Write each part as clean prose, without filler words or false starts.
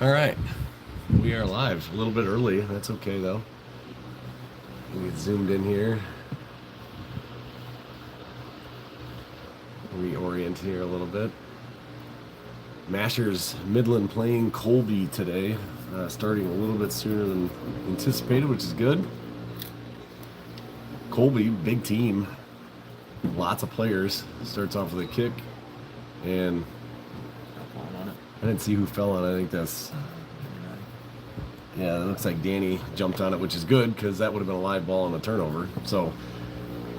All right, we are live. A little bit early. That's okay though. We get zoomed in here. Reorient here a little bit. Mashers Midland playing Colby today, starting a little bit sooner than anticipated, which is good. Colby, big team, lots of players. Starts off with a kick, and I didn't see who fell on it. I think that's. Yeah, it looks like Danny jumped on it, which is good because that would have been a live ball and a turnover. So,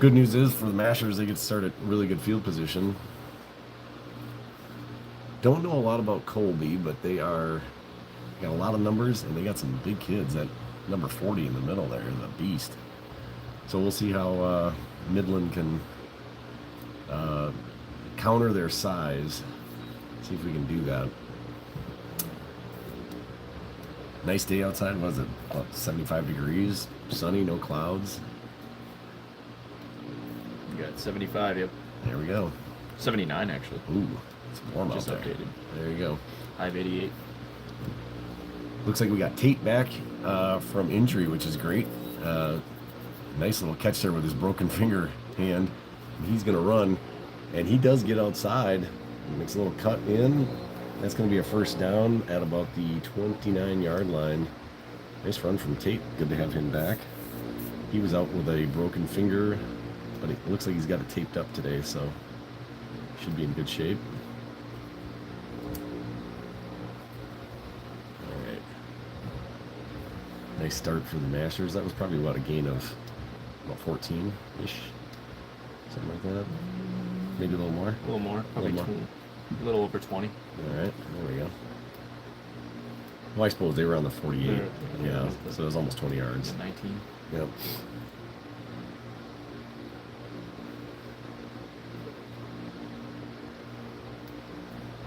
good news is for the Mashers, they get to start at really good field position. Don't know a lot about Colby, but they got a lot of numbers and they got some big kids. That number 40 in the middle there, the beast. So we'll see how Midland can counter their size. See if we can do that. Nice day outside. Was it about 75 degrees? Sunny, no clouds. You got 75, yep. There we go. 79, actually. Ooh, it's warm Just out there. updated. There you go. High of 88. Looks like we got Tate back from injury, which is great. Nice little catch there with his broken finger hand. He's going to run, and he does get outside. Makes a little cut in. That's going to be a first down at about the 29-yard line. Nice run from Tate. Good to have him back. He was out with a broken finger, but it looks like he's got it taped up today, so should be in good shape. All right. Nice start for the Mashers. That was probably about a gain of about 14-ish, something like that. Maybe a little more. A little more. Probably a little over 20. All right, there we go. Well, I suppose they were on the 48. Yeah, so it was almost 20 yards. 19. Yep.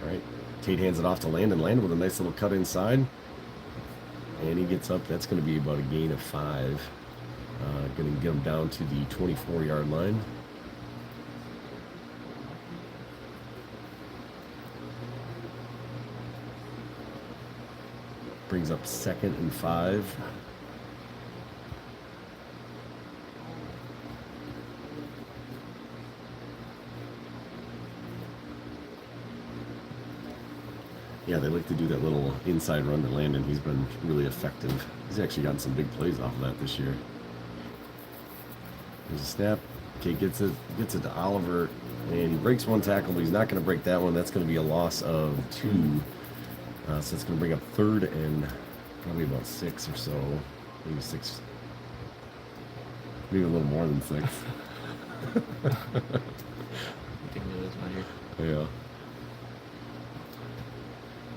All right, Tate hands it off to Landon. Landon with a nice little cut inside. And he gets up. That's going to be about a gain of 5. Going to get him down to the 24-yard line. Brings up 2nd and 5. Yeah, they like to do that little inside run to Landon. He's been really effective. He's actually gotten some big plays off of that this year. There's a snap. Okay, gets it to Oliver, and he breaks one tackle, but he's not going to break that one. That's going to be a loss of 2. So it's going to bring up 3rd and probably about 6 or so. Maybe 6. Maybe a little more than 6. Yeah.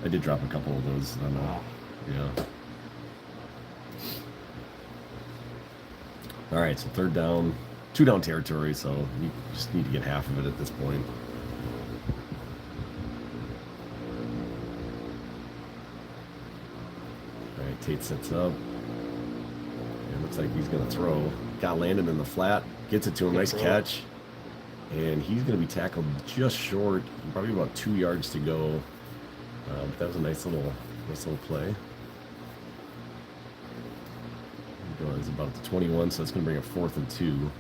I did drop a couple of those. I know. Yeah. All right, so 3rd down. 2 down territory, so you just need to get half of it at this point. All right, Tate sets up. It looks like he's going to throw. Got Landon in the flat. Gets it to him. Nice catch. And he's going to be tackled just short. Probably about 2 yards to go. But that was a nice little play. It's about the 21, so it's going to bring up 4th and 2.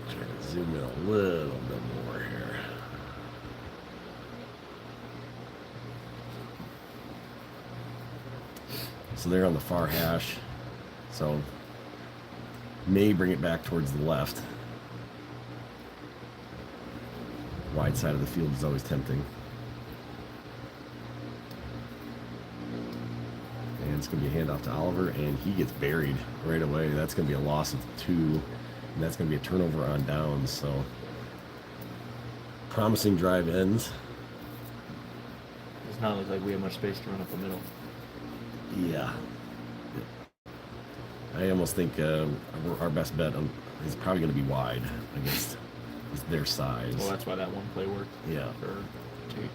Try to zoom in a little bit more here. So they're on the far hash. So may bring it back towards the left. Wide side of the field is always tempting. And it's going to be a handoff to Oliver, and he gets buried right away. That's going to be a loss of 2, and that's going to be a turnover on downs. So, promising drive ends. Does not look like we have much space to run up the middle. Yeah. I almost think our best bet is probably going to be wide against their size. Well, that's why that one play worked. Yeah. For Tate.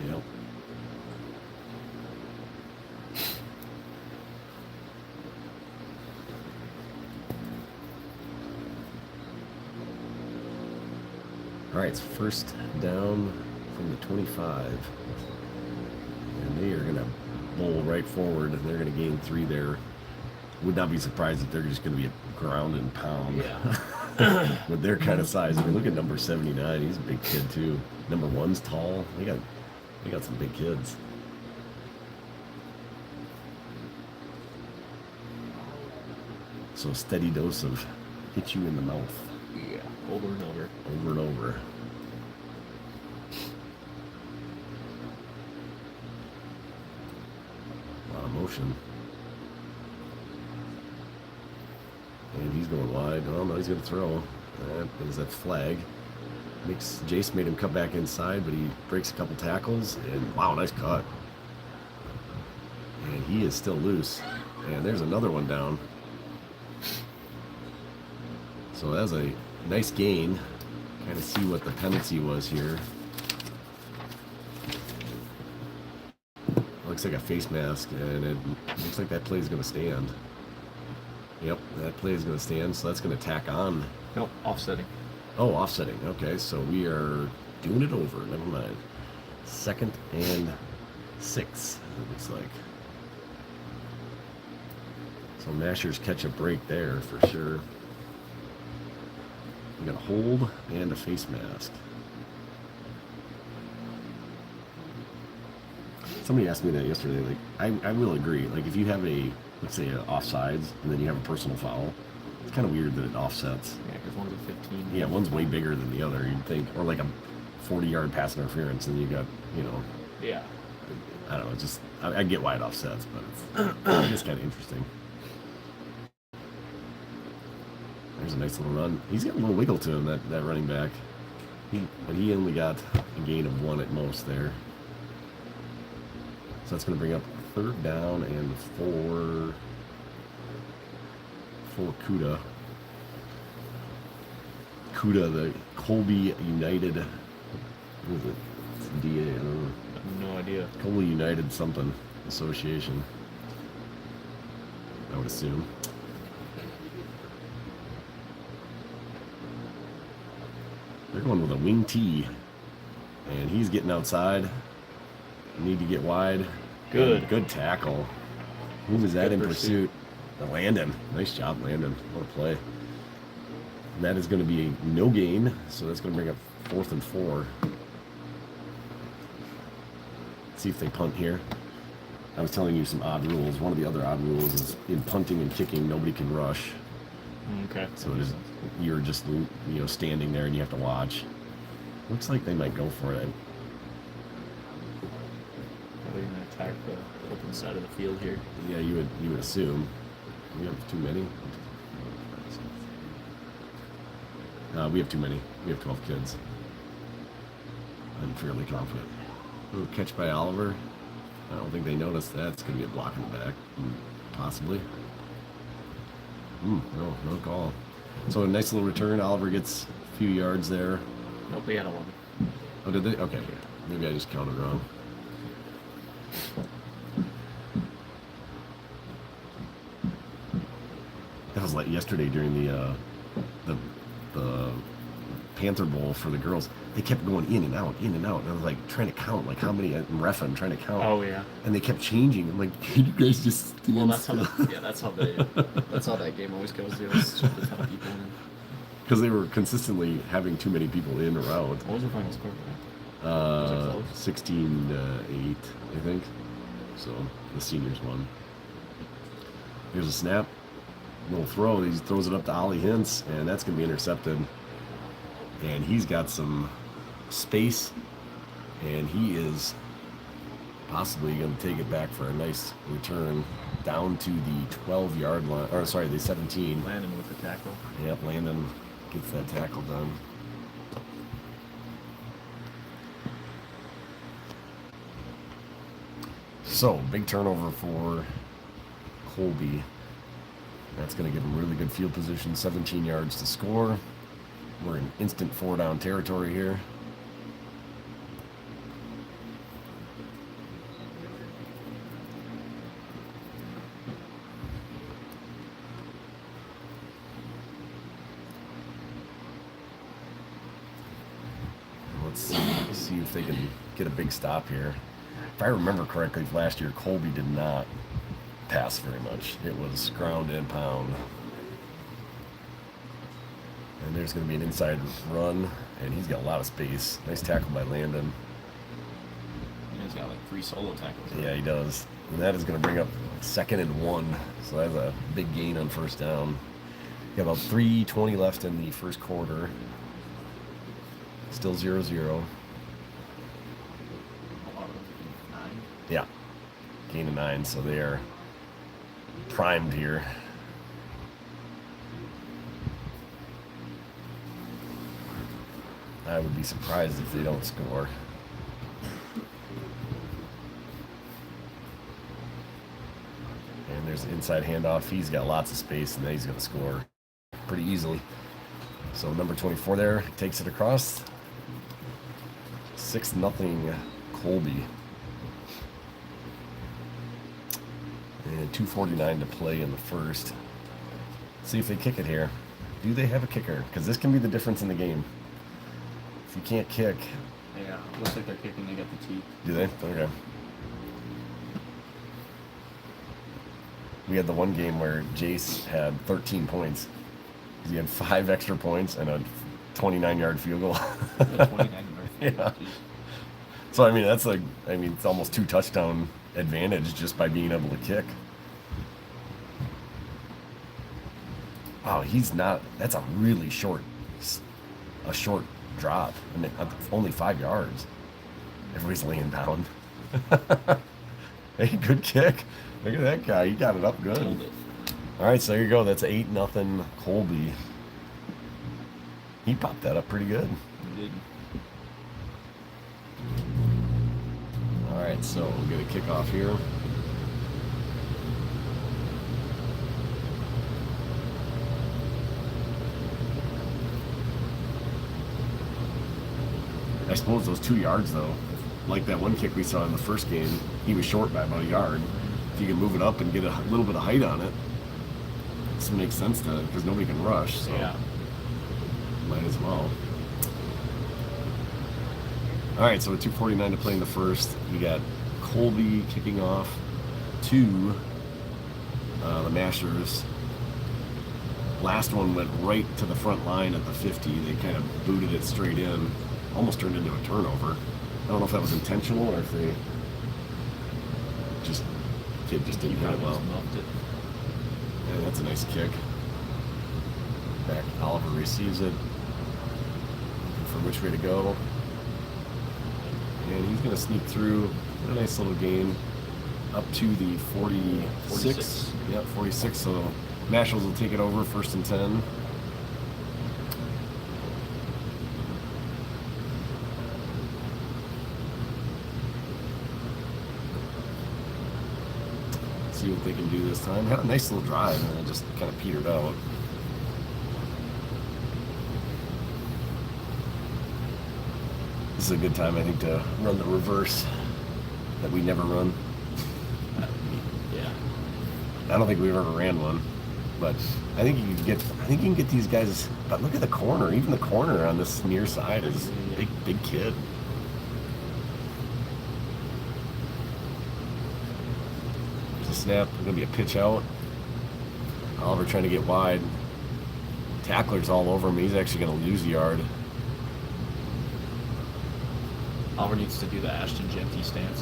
Yep. All right, it's 1st down from the 25. And they are going to bowl right forward, and they're going to gain 3 there. Would not be surprised if they're just going to be a ground and pound. Yeah. With their kind of size. I mean, look at number 79. He's a big kid, too. Number 1's tall. They got some big kids. So a steady dose of hit you in the mouth. Yeah. Over and over. Over and over. A lot of motion. And he's going wide. Oh no, he's going to throw. That is that flag. Jace made him cut back inside, but he breaks a couple tackles. And wow, nice cut. And he is still loose. And there's another one down. So that's a nice gain. Kind of see what the penalty was here. Looks like a face mask, and it looks like that play is going to stand. Yep, that play is going to stand, so that's going to tack on. Nope, offsetting. Oh, offsetting. Okay, so we are doing it over. Never mind. 2nd and 6, it looks like. So Mashers catch a break there for sure. We got a hold and a face mask. Somebody asked me that yesterday. Like, I will agree. Like, if you have let's say, offsides, and then you have a personal foul, it's kind of weird that it offsets. Yeah, because one's a 15. Yeah, one's way bigger than the other, you'd think. Or like a 40-yard pass interference, and you got, Yeah. I don't know, it's just, I get why it offsets, but it's kind of interesting. There's a nice little run. He's got a little wiggle to him, that running back. But he only got a gain of 1 at most there. So that's going to bring up 3rd down and 4 for Kuda. Kuda, the Colby United, what is it? It's the DA, I don't know. I have no idea. Colby United something association, I would assume. They're going with a wing T, and he's getting outside. Need to get wide. Good tackle. Who was that in pursuit? Landon. Nice job, Landon. What a play. And that is going to be a no gain, so that's going to bring up 4th and 4. See if they punt here. I was telling you some odd rules. One of the other odd rules is in punting and kicking, nobody can rush. Okay. So it is, you're just standing there and you have to watch. Looks like they might go for it. Are they going to attack the open side of the field here? Yeah, you would assume. We have too many. We have too many. We have 12 kids. I'm fairly confident. Ooh, catch by Oliver. I don't think they noticed that. It's going to be a block in the back, possibly. No call. So a nice little return. Oliver gets a few yards there. Nope, they had 11. Oh, did they? Okay. Maybe I just counted wrong. That was like yesterday during the Panther Bowl for the girls. They kept going in and out. And I was like trying to count, like how many, I'm trying to count. Oh yeah. And they kept changing. I'm like, can you guys just stand Well, that's still? that's how that game always goes. There was a ton of people in. Because they were consistently having too many people in or out. What was the final score for that? 16-8, I think. So the seniors won. Here's a snap. Little throw. He throws it up to Ollie Hintz, and that's going to be intercepted. And he's got some space, and he is possibly going to take it back for a nice return down to the 12-yard line. Or sorry, the 17. Landon with the tackle. Yep, Landon gets that tackle done. So, big turnover for Colby. That's going to give him really good field position, 17 yards to score. We're in instant 4-down territory here. Let's see. see if they can get a big stop here. If I remember correctly, last year Colby did not pass very much. It was ground and pound. And there's going to be an inside run, and he's got a lot of space. Nice tackle by Landon. He's got like 3 solo tackles. Yeah, he does. And that is going to bring up 2nd and 1. So that's a big gain on first down. Got about 3:20 left in the first quarter. Still 0-0. Yeah. Gain of 9, so they are primed here. I would be surprised if they don't score. And there's an inside handoff. He's got lots of space, and then he's going to score pretty easily. So number 24 there takes it across. 6-0 Colby. And 2:49 to play in the first. See if they kick it here. Do they have a kicker? Because this can be the difference in the game. If you can't kick. Yeah, looks like they're kicking. They got the tee. Do they? Okay. We had the one game where Jace had 13 points. He had 5 extra points and a 29-yard field goal. 29 Yeah. So, I mean, that's like, it's almost 2 touchdown advantage just by being able to kick. Wow, he's not, that's a really short drop. I mean, only 5 yards. Everybody's laying down. Hey, good kick. Look at that guy. He got it up good. All right, so there you go. That's 8-0 Colby. He popped that up pretty good. He did. All right, so we'll get a kickoff here. I suppose those 2 yards, though, like that one kick we saw in the first game, he was short by about a yard. If you can move it up and get a little bit of height on it, this makes sense to because nobody can rush. So yeah. Might as well. All right, so with 2:49 to play in the first, we got Colby kicking off to the Mashers. Last one went right to the front line at the 50. They kind of booted it straight in. Almost turned into a turnover. I don't know if that was intentional or if they kid just didn't hit it well. Yeah, that's a nice kick. Back, Oliver receives it. Looking for which way to go. And he's going to sneak through a nice little gain up to the 46. Yep, 46. So Mashals will take it over, 1st and 10. See what they can do this time. Had a nice little drive and it just kind of petered out. This is a good time, I think, to run the reverse that we never run. Yeah. I don't think we've ever ran one, but I think you can get these guys. But look at the corner. Even the corner on this near side is big kid. Snap, gonna be a pitch out. Oliver trying to get wide. Tackler's all over him. He's actually gonna lose a yard. Oliver needs to do the Ashton Genty stance.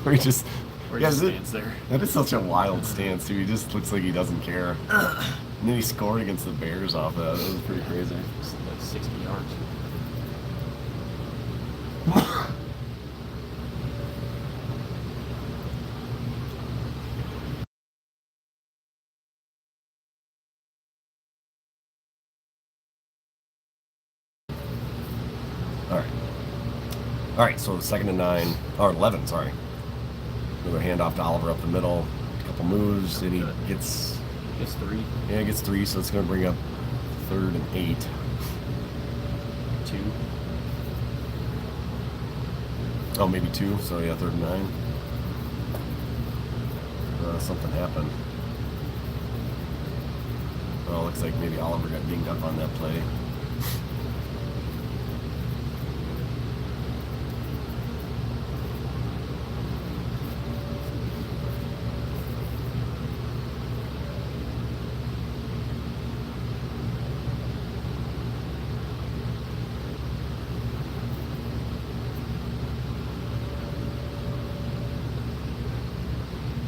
Where he just stands there. That is such a wild stance, too. He just looks like he doesn't care. And then he scored against the Bears off that. That was pretty crazy. It's like 60 yards. All right, so 2nd and 9, or 11, sorry. Another handoff to Oliver up the middle. A couple moves, and he gets 3. Yeah, he gets 3, so it's going to bring up 3rd and 8. 2. Oh, maybe 2, so yeah, 3rd and 9. Something happened. Well, looks like maybe Oliver got dinged up on that play.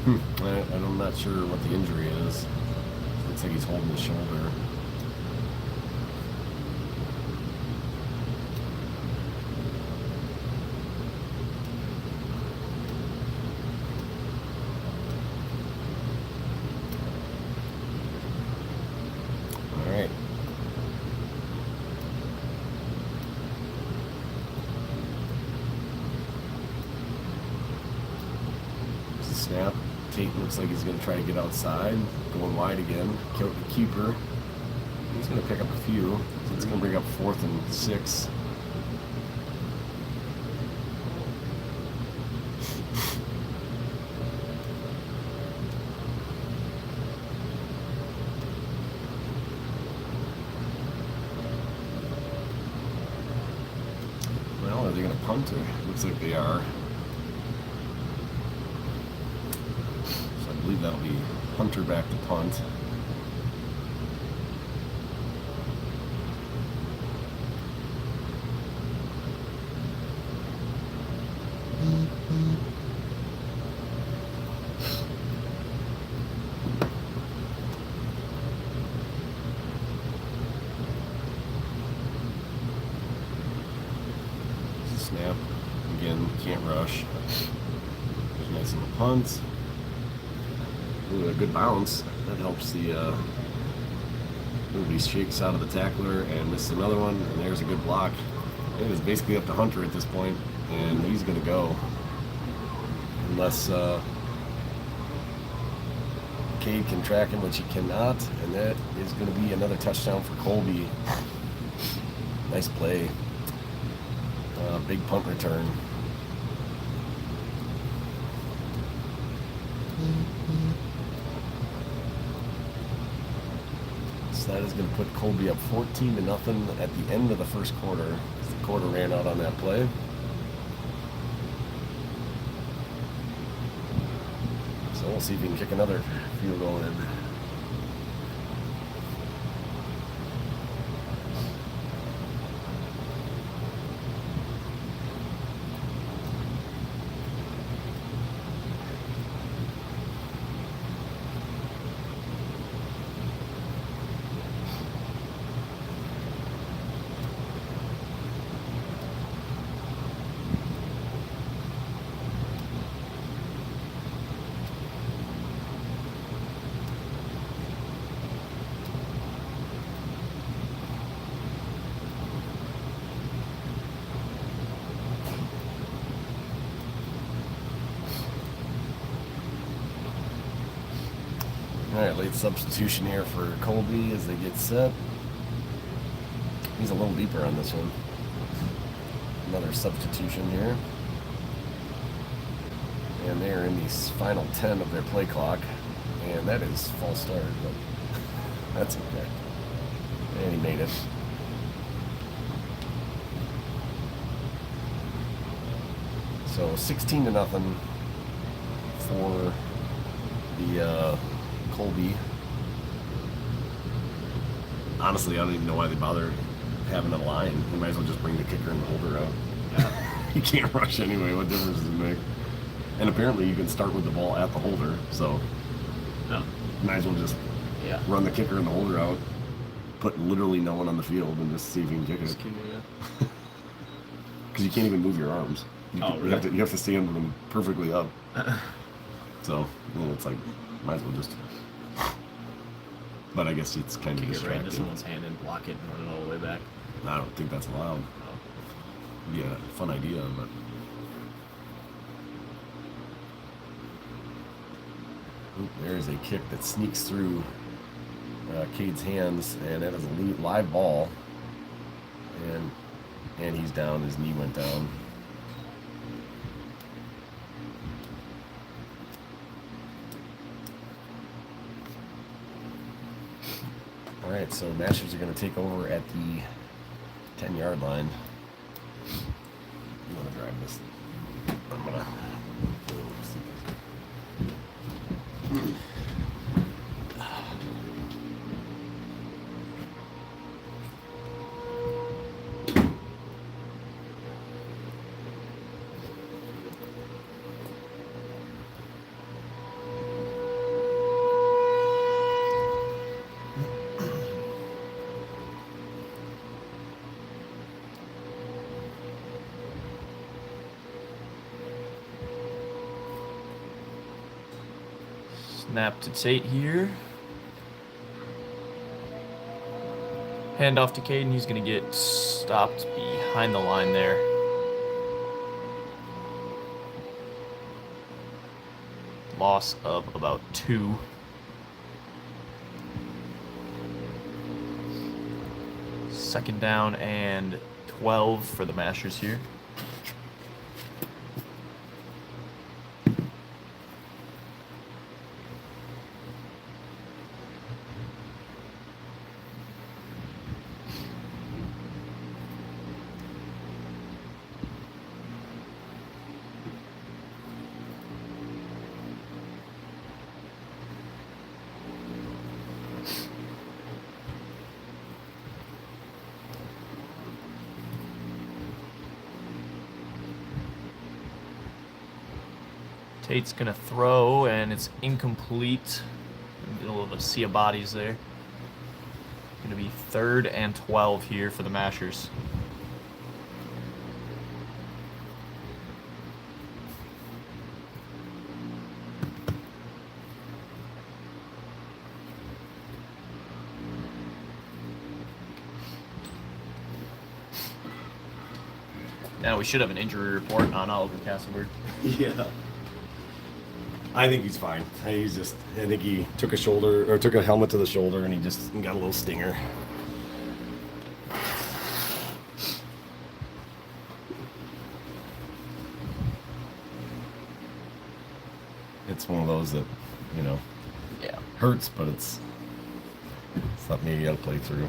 I'm not sure what the injury is. Looks like he's holding his shoulder. All right. Snap. Tate looks like he's going to try to get outside. Going wide again. Keeper. He's going to pick up a few. So it's going to bring up 4th and 6. Well, are they going to punt it? Looks like they are. I believe that'll be Hunter back to punt. Snap. Again, can't rush. There's a nice little punt. Ooh, a good bounce. That helps the nobody shakes out of the tackler and misses another one, and there's a good block. It is basically up to Hunter at this point, and he's going to go. Unless Cade can track him, which he cannot, and that is going to be another touchdown for Colby. Nice play. Big punt return. So that is going to put Colby up 14-0 at the end of the first quarter. The quarter ran out on that play. So we'll see if he can kick another field goal in. Alright, late substitution here for Colby as they get set. He's a little deeper on this one. Another substitution here. And they're in the final 10 of their play clock. And that is false start, but that's okay. And he made it. So 16-0 for the Colby. Honestly, I don't even know why they bother having a line. You might as well just bring the kicker and the holder out. Yeah. You can't rush anyway. What difference does it make? And apparently you can start with the ball at the holder, so No. might as well just run the kicker and the holder out, put literally no one on the field, and just see if you can kick it. Because you can't even move your arms. Really? You have to stand with them perfectly up. So, it's like, might as well just... But I guess it's kind of Kick it right distracting. into someone's hand and block it and run it all the way back. I don't think that's allowed. Yeah, fun idea, but... Oop, there's a kick that sneaks through Cade's hands, and that is a live ball. And he's down, his knee went down. Alright, so Masters are going to take over at the 10-yard line. You want to drive this? I'm going to... Snap to Tate here. Hand off to Caden. He's going to get stopped behind the line there. Loss of about 2. Second down and 12 for the Mashers here. Tate's gonna throw, and it's incomplete. In the middle of a sea of bodies there. Gonna be 3rd and 12 here for the Mashers. Now we should have an injury report on Oliver Castleberg. Yeah. I think he's fine. I think he took a helmet to the shoulder, and he just got a little stinger. It's one of those that, Yeah. hurts, but it's something you got to play through.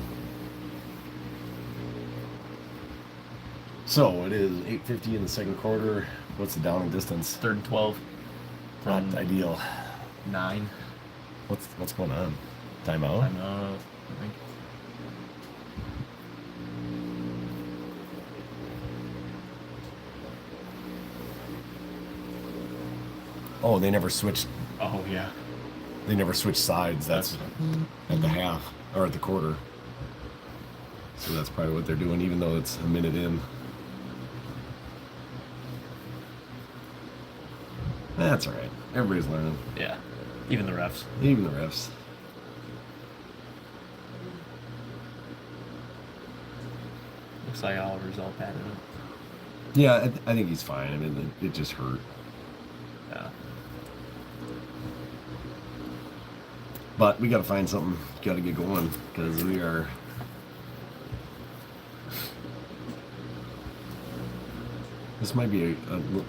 So it is 8:50 in the second quarter. What's the down and distance? 3rd and 12. Not From ideal. 9. What's going on? Timeout? Timeout, I think. Oh, they never switched. Oh, yeah. They never switched sides. That's at the half or at the quarter. So that's probably what they're doing, even though it's a minute in. That's all right. Everybody's learning. Yeah. Even the refs. Even the refs. Looks like Oliver's all padded up. Yeah, I think he's fine. I mean, it just hurt. Yeah. But we got to find something. Got to get going because we are. This might be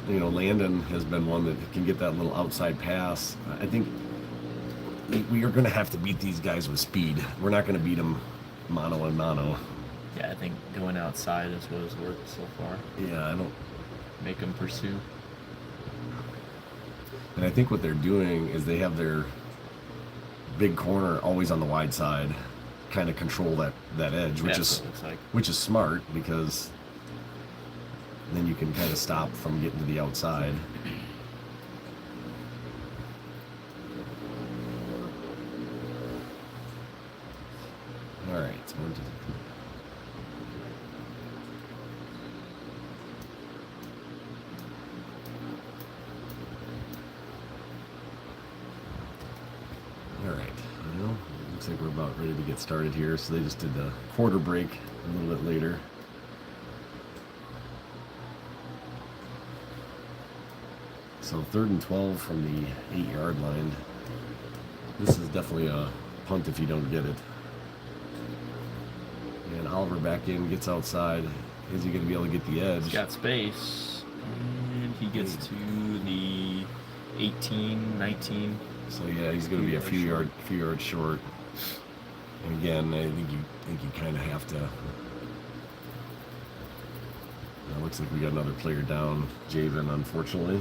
Landon has been one that can get that little outside pass. I think we are going to have to beat these guys with speed. We're not going to beat them mano and mano. Yeah, I think going outside is what has worked so far. Yeah, I don't. Make them pursue. And I think what they're doing is they have their big corner always on the wide side, kind of control that edge, which That's what it looks like. which is smart because then you can kind of stop from getting to the outside. All right, so we're just. All right, well, looks like we're about ready to get started here. So they just did the quarter break a little bit later. So 3rd and 12 from the 8-yard line. This is definitely a punt if you don't get it. And Oliver back in, gets outside. Is he going to be able to get the edge? He's got space. And he gets to the 18, 19. So yeah, he's going to be a few yards short. And again, I think you kind of have to. It looks like we got another player down, Javen, unfortunately.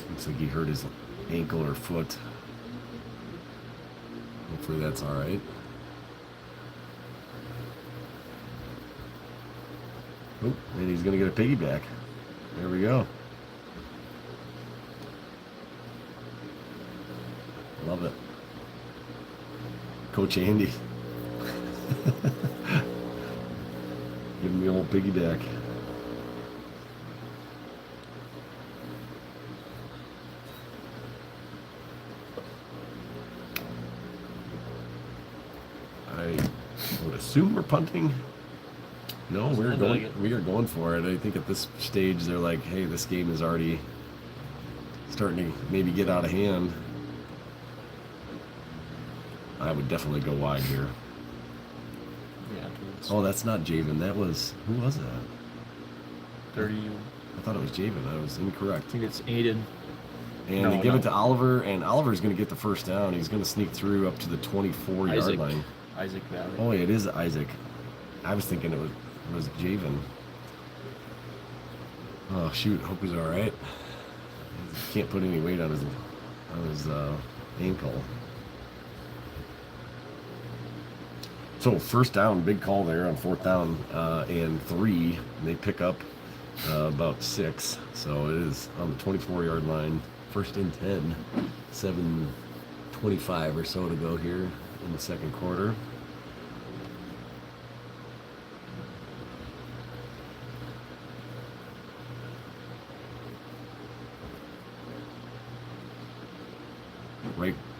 Looks like he hurt his ankle or foot. Hopefully that's all right. Oh, and he's going to get a piggyback. There we go. Love it. Coach Andy. Give me a old piggyback. I would assume we're punting. No, Doesn't we're look going. like it. We are going for it. I think at this stage they're like, "Hey, this game is already starting to maybe get out of hand." I would definitely go wide here. Yeah. Oh, that's not Javen. That was who was that? 30. I thought it was Javen. I was incorrect. I think it's Aiden. And No, they give no. it to Oliver, and Oliver's going to get the first down. He's going to sneak through up to the 24-yard Isaac. line. Isaac Valley. Oh, it is Isaac. I was thinking it was Javen. Oh shoot! Hope he's all right. He can't put any weight on his ankle. So first down, big call there on fourth down and 3. And they pick up about 6. So it is on the 24-yard line. First and 10. 7:25 or so to go here in the second quarter.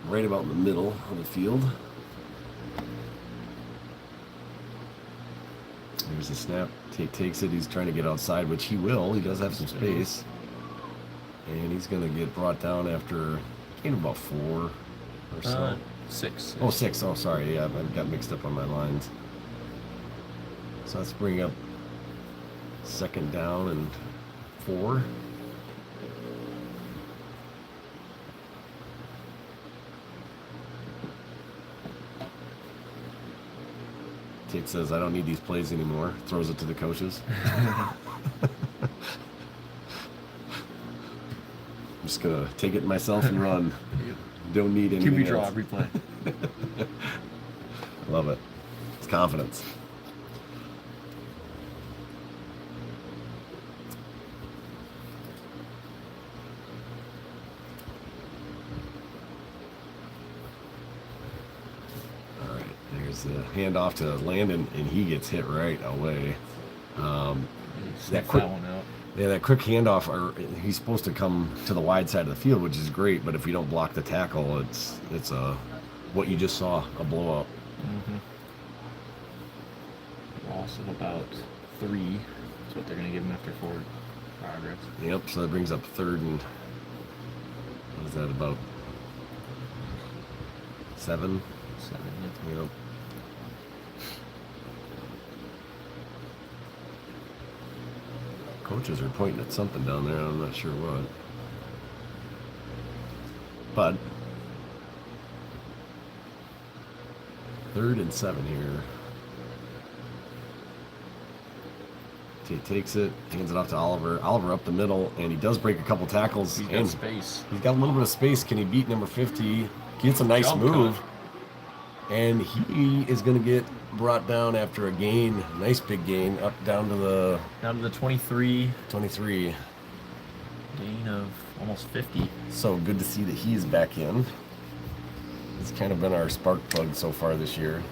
Right about in the middle of the field. There's the snap. Tate takes it. He's trying to get outside, which he will. He does have some space. And he's going to get brought down after gain of about 4 or so. 6. Oh, 6. Oh, sorry. Yeah, I got mixed up on my lines. So let's bring up second down and 4. Tate says, I don't need these plays anymore. Throws it to the coaches. I'm just going to take it myself and run. Don't need anything QB draw, else. replay. Love it. It's confidence. All right, there's the handoff to Landon, and he gets hit right away. That quick- one out. Yeah, that quick handoff, he's supposed to come to the wide side of the field, which is great, but if you don't block the tackle, it's what you just saw, a blowout. Loss of about 3 is what they're going to give him after 4 progress. Yep, so that brings up third and, what is that, about 7? 7. Yep. Coaches are pointing at something down there, I'm not sure what. But, 3rd and 7 here. Tate takes it, hands it off to Oliver. Oliver up the middle, and he does break a couple tackles. He's got and space. He's got a little bit of space. Can he beat number 50? Gets a nice Jump move. cut. And he is going to get brought down after a gain. Nice big gain up down to the 23. 23. Gain of almost 50. So good to see that he's back in. He's kind of been our spark plug so far this year.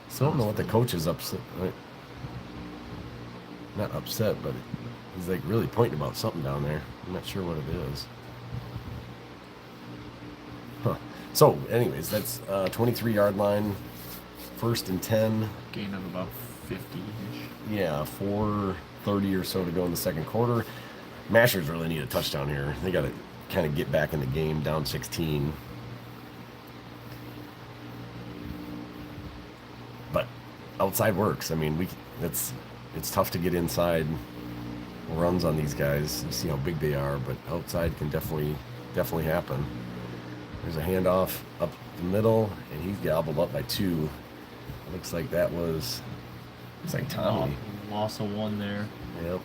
So I don't know what the coach is upset. Right? Not upset, but he's like really pointing about something down there. I'm not sure what it is. Huh. So, anyways, that's 23-yard line, 1st and 10. Gain of about 50-ish. Yeah, 4:30 or so to go in the second quarter. Mashers really need a touchdown here. They got to kind of get back in the game, down 16. But outside works. I mean, it's tough to get inside runs on these guys. You see how big they are, but outside can definitely happen. There's a handoff up the middle, and he's gobbled up by 2. Looks like Tommy. Loss of 1 there. Yep.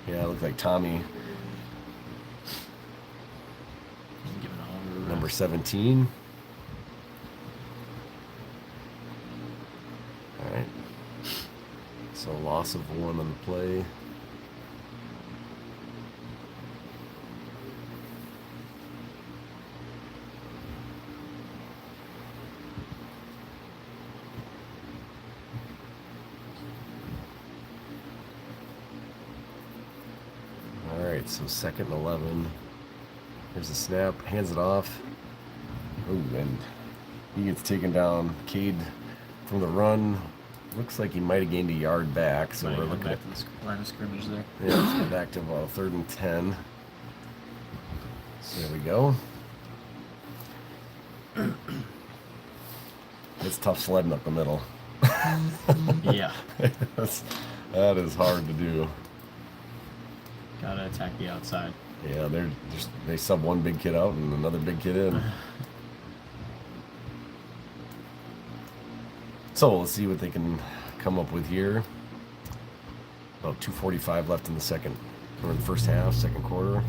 Yeah, it looks like Tommy, He's giving Oliver a number rest. 17. All right. So loss of 1 on the play. right, so 2nd and 11. Here's the snap, hands it off. Oh, and he gets taken down. Cade from the run. Looks like he might have gained a yard back, so Might we're come looking back at to the line of scrimmage there. yeah, let's go back to 3rd and 10. So there we go. It's tough sledding up the middle. Yeah. That is hard to do. Gotta attack the outside. Yeah, they sub one big kid out and another big kid in. So let's see what they can come up with here. About 2:45 left in the second, or in the first half, second quarter.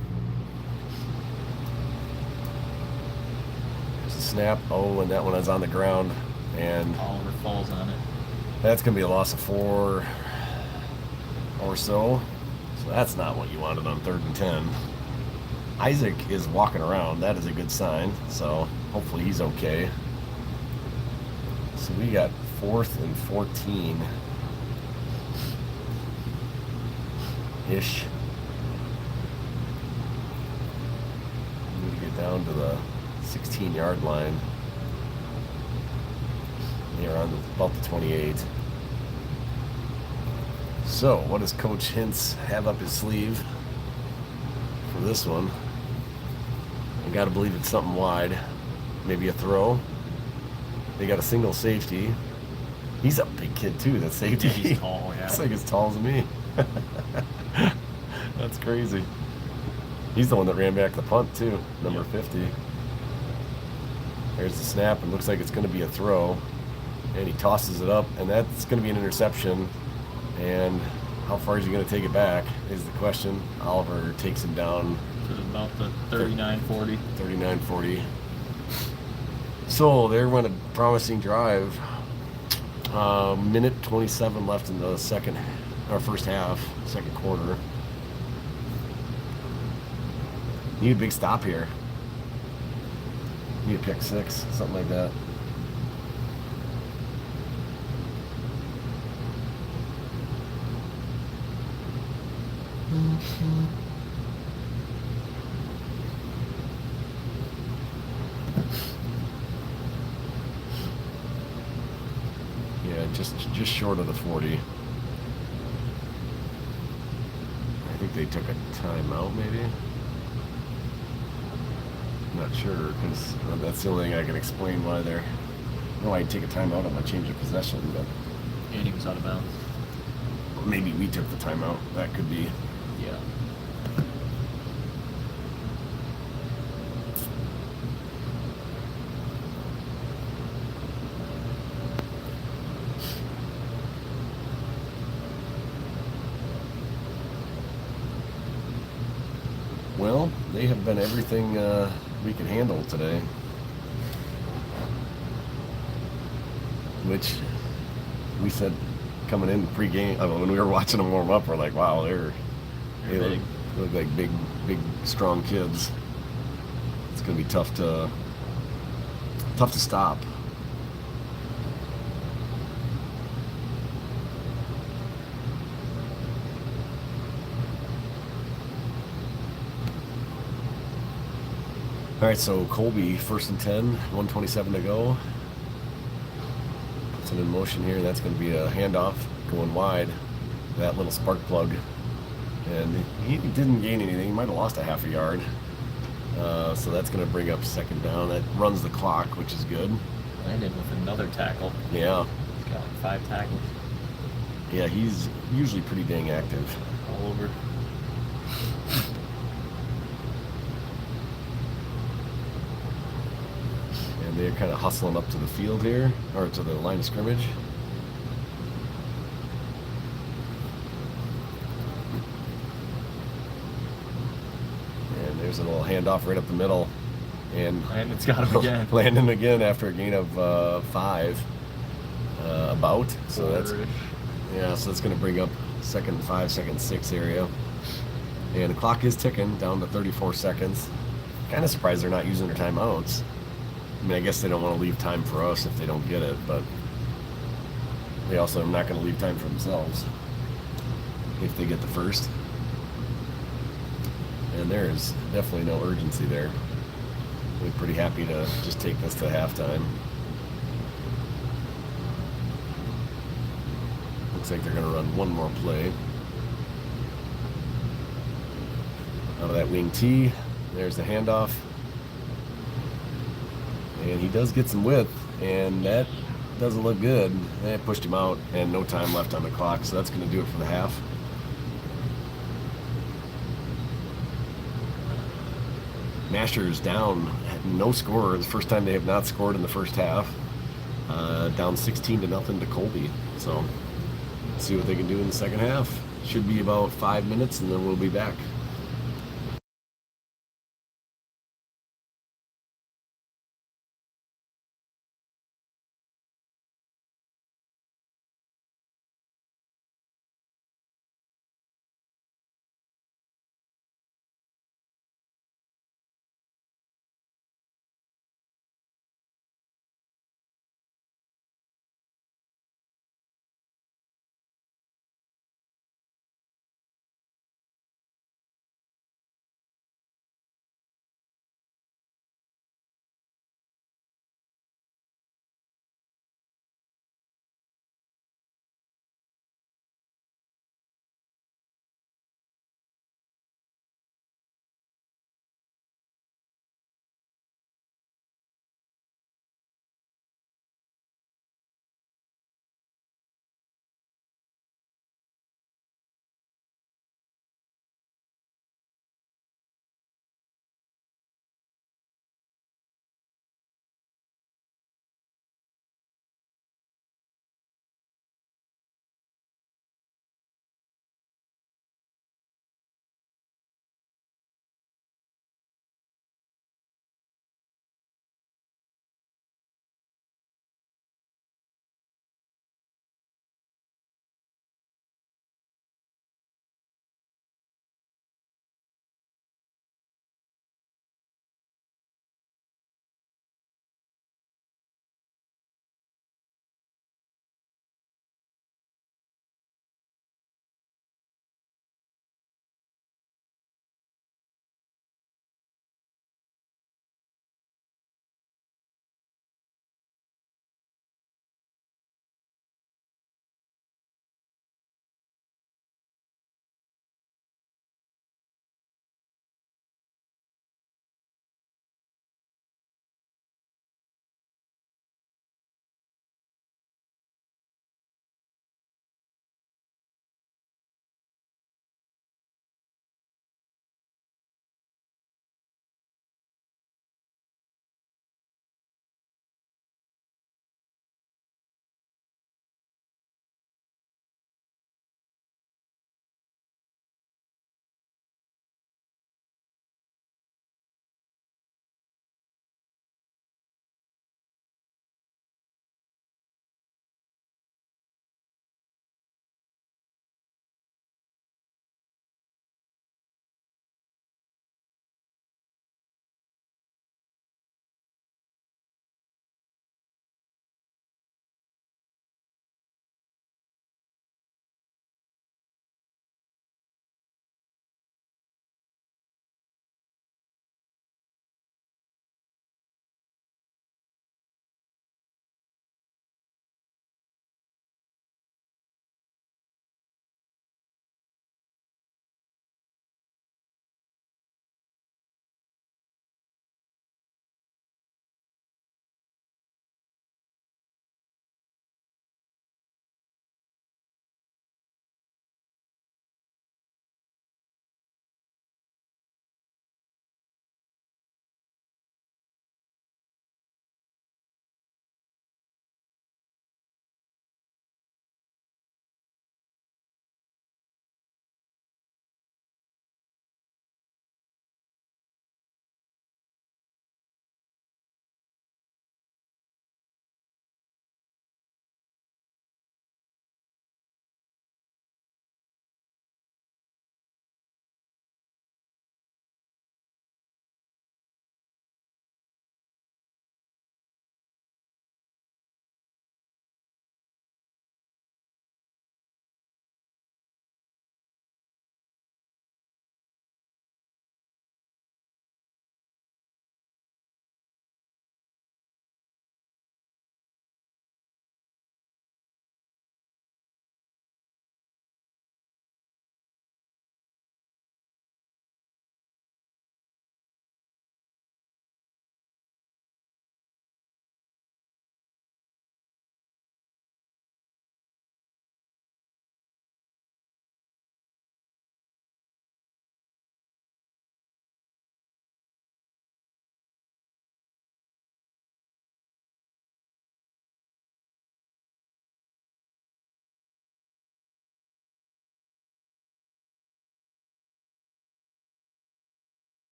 There's a snap. Oh, and that one is on the ground, and Oliver falls on it. that's gonna be a loss of 4 or so. So that's not what you wanted on 3rd and 10. Isaac is walking around. That is a good sign. So hopefully he's okay. So we got 4th and 14 ish. We need to get down to the 16-yard line. They're on about the 28. So, what does Coach Hintz have up his sleeve for this one? I gotta believe it's something wide. Maybe a throw. They got a single safety. He's a big kid too, that safety. Yeah, he's tall, yeah. It's like as tall as me. That's crazy. He's the one that ran back the punt too, number 50. There's the snap, and looks like it's going to be a throw. And he tosses it up, and that's going to be an interception. And how far is he going to take it back is the question. Oliver takes him down To about the 39-40. 39-40. So there went a promising drive. Minute 27 left in the first half, second quarter. Need a big stop here. Need a pick 6, something like that. Yeah, just short of the 40. I think they took a timeout, maybe. I'm not sure, because that's the only thing I can explain why they're. No, I'd take a timeout on my change of possession, but And he was out of bounds. maybe we took the timeout. That could be. Yeah. Well, they have been everything we could handle today. Which we said coming in pre-game, when we were watching them warm up, we're like, wow, they They're look like big, strong kids. It's going to be tough to stop. All right, so Colby, 1st and 10, 1:27 to go. Puts it in motion here. That's going to be a handoff going wide. That little spark plug. And he didn't gain anything. He might have lost a half a yard. So that's going to bring up 2nd down. That runs the clock, which is good. Landed with another tackle. Yeah. He's got like 5 tackles Yeah, he's usually pretty dang active. all over. And they're kind of hustling up to the field here, or to the line of scrimmage. And there's a little handoff right up the middle. And Landon's got him again. Landon again after a gain of 5. About. So that's, Four-ish. yeah, so that's going to bring up 2nd and 5, 2nd and 6 area. And the clock is ticking down to 34 seconds. Kind of surprised they're not using their timeouts. I mean, I guess they don't want to leave time for us if they don't get it, but they also are not going to leave time for themselves if they get the first. And there is definitely no urgency there. We're pretty happy to just take this to halftime. Looks like they're going to run one more play. Out of that wing T, there's the handoff. And he does get some width, and that doesn't look good. They pushed him out, and no time left on the clock, so that's going to do it for the half. Mashers down, no score. It's the first time they have not scored in the first half. Down 16-0 to Colby. So, let's see what they can do in the second half. Should be about 5 minutes, and then we'll be back.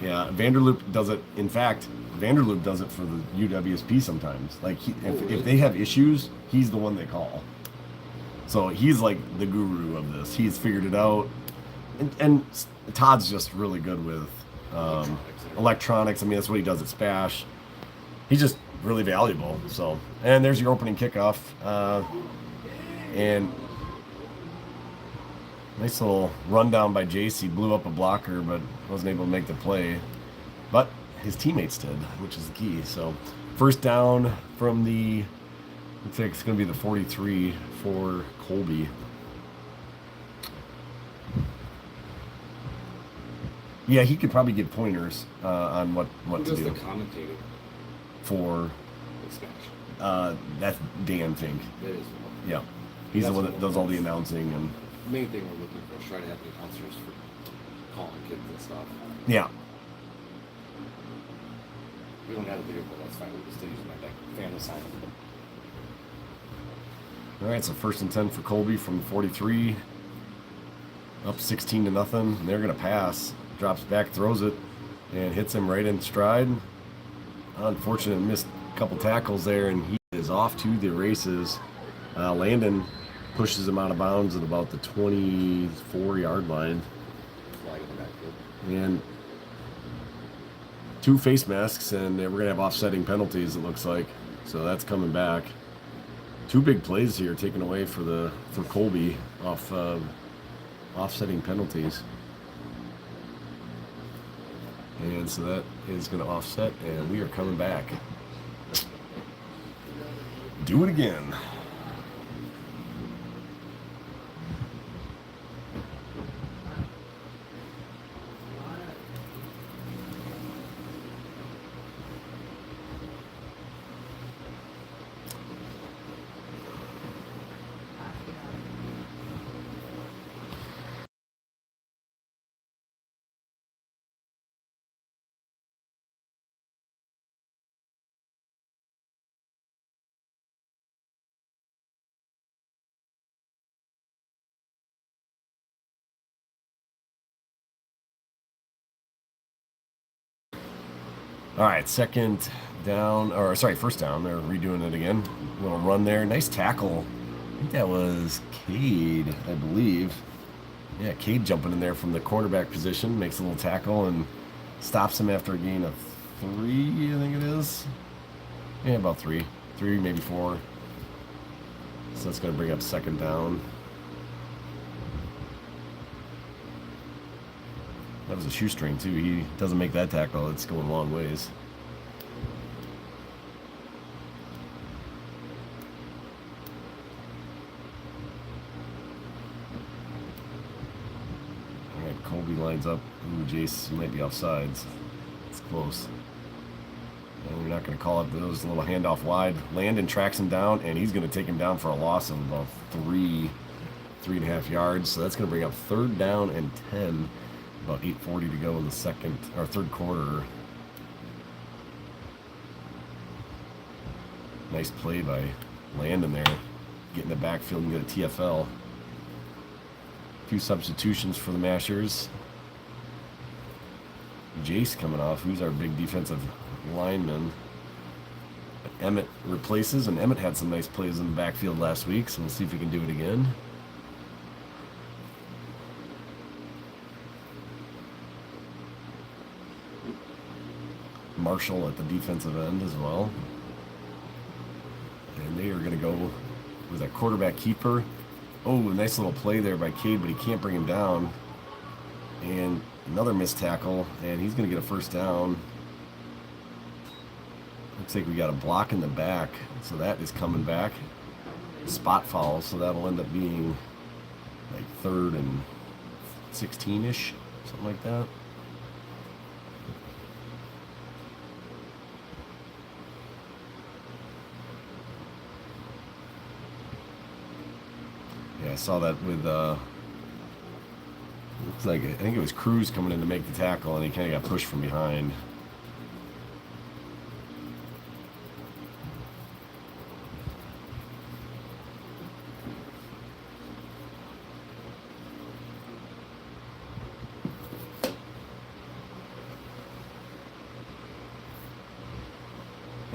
Yeah, Vanderloop does it. In fact, Vanderloop does it for the UWSP sometimes. Like, if they have issues, he's the one they call. So he's like the guru of this. He's figured it out. And Todd's just really good with electronics. I mean, that's what he does at Spash. He's just really valuable. So, and there's your opening kickoff. And nice little rundown by Jace. He blew up a blocker, but wasn't able to make the play. But his teammates did, which is the key. So, first down from the, looks like it's going to be the 43 for Colby. Yeah, he could probably give pointers on what to do. Who does the commentating for Spanish? that's Dan Fink. That is Yeah, he's the one that does all the announcing and. the main thing we're looking for is trying to have the announcers for calling kids and stuff. Yeah. We don't have a video, but that's fine. We can still use my like family sign. All right, so 1st and 10 for Colby from 43. Up 16 to nothing. And they're gonna pass. Drops back, throws it, and hits him right in stride. Unfortunate, missed a couple tackles there, and he is off to the races. Landon pushes him out of bounds at about the 24-yard line. Flag in the backfield. And 2 face masks, and we're going to have offsetting penalties, it looks like. So that's coming back. 2 big plays here taken away for Colby off offsetting penalties. And so that is going to offset, and we are coming back. Do it again. All right, first down. They're redoing it again. Little run there. Nice tackle. I think that was Cade, I believe. Yeah, Cade jumping in there from the cornerback position. Makes a little tackle and stops him after a gain of 3, I think it is. Yeah, about 3. 3, maybe 4. So that's going to bring up 2nd down. That was a shoestring, too. He doesn't make that tackle. It's going a long ways. All right, Colby lines up. Ooh, Jace might be offsides. It's close. And we're not going to call it those little handoff wide. Landon tracks him down, and he's going to take him down for a loss of about 3.5 yards. So that's going to bring up 3rd down and 10. About 8:40 to go in the 3rd quarter. Nice play by Landon there. Get in the backfield and get a TFL. A few substitutions for the Mashers. Jace coming off, who's our big defensive lineman. Emmett replaces, and Emmett had some nice plays in the backfield last week, so we'll see if we can do it again. Marshall at the defensive end as well. And they are going to go with a quarterback keeper. Oh, nice little play there by Cade, but he can't bring him down. And another missed tackle, and he's going to get a 1st down. Looks like we got a block in the back, so that is coming back. Spot foul, so that'll end up being like 3rd and 16-ish, something like that. Yeah, I saw that with, looks like, I think it was Cruz coming in to make the tackle, and he kind of got pushed from behind.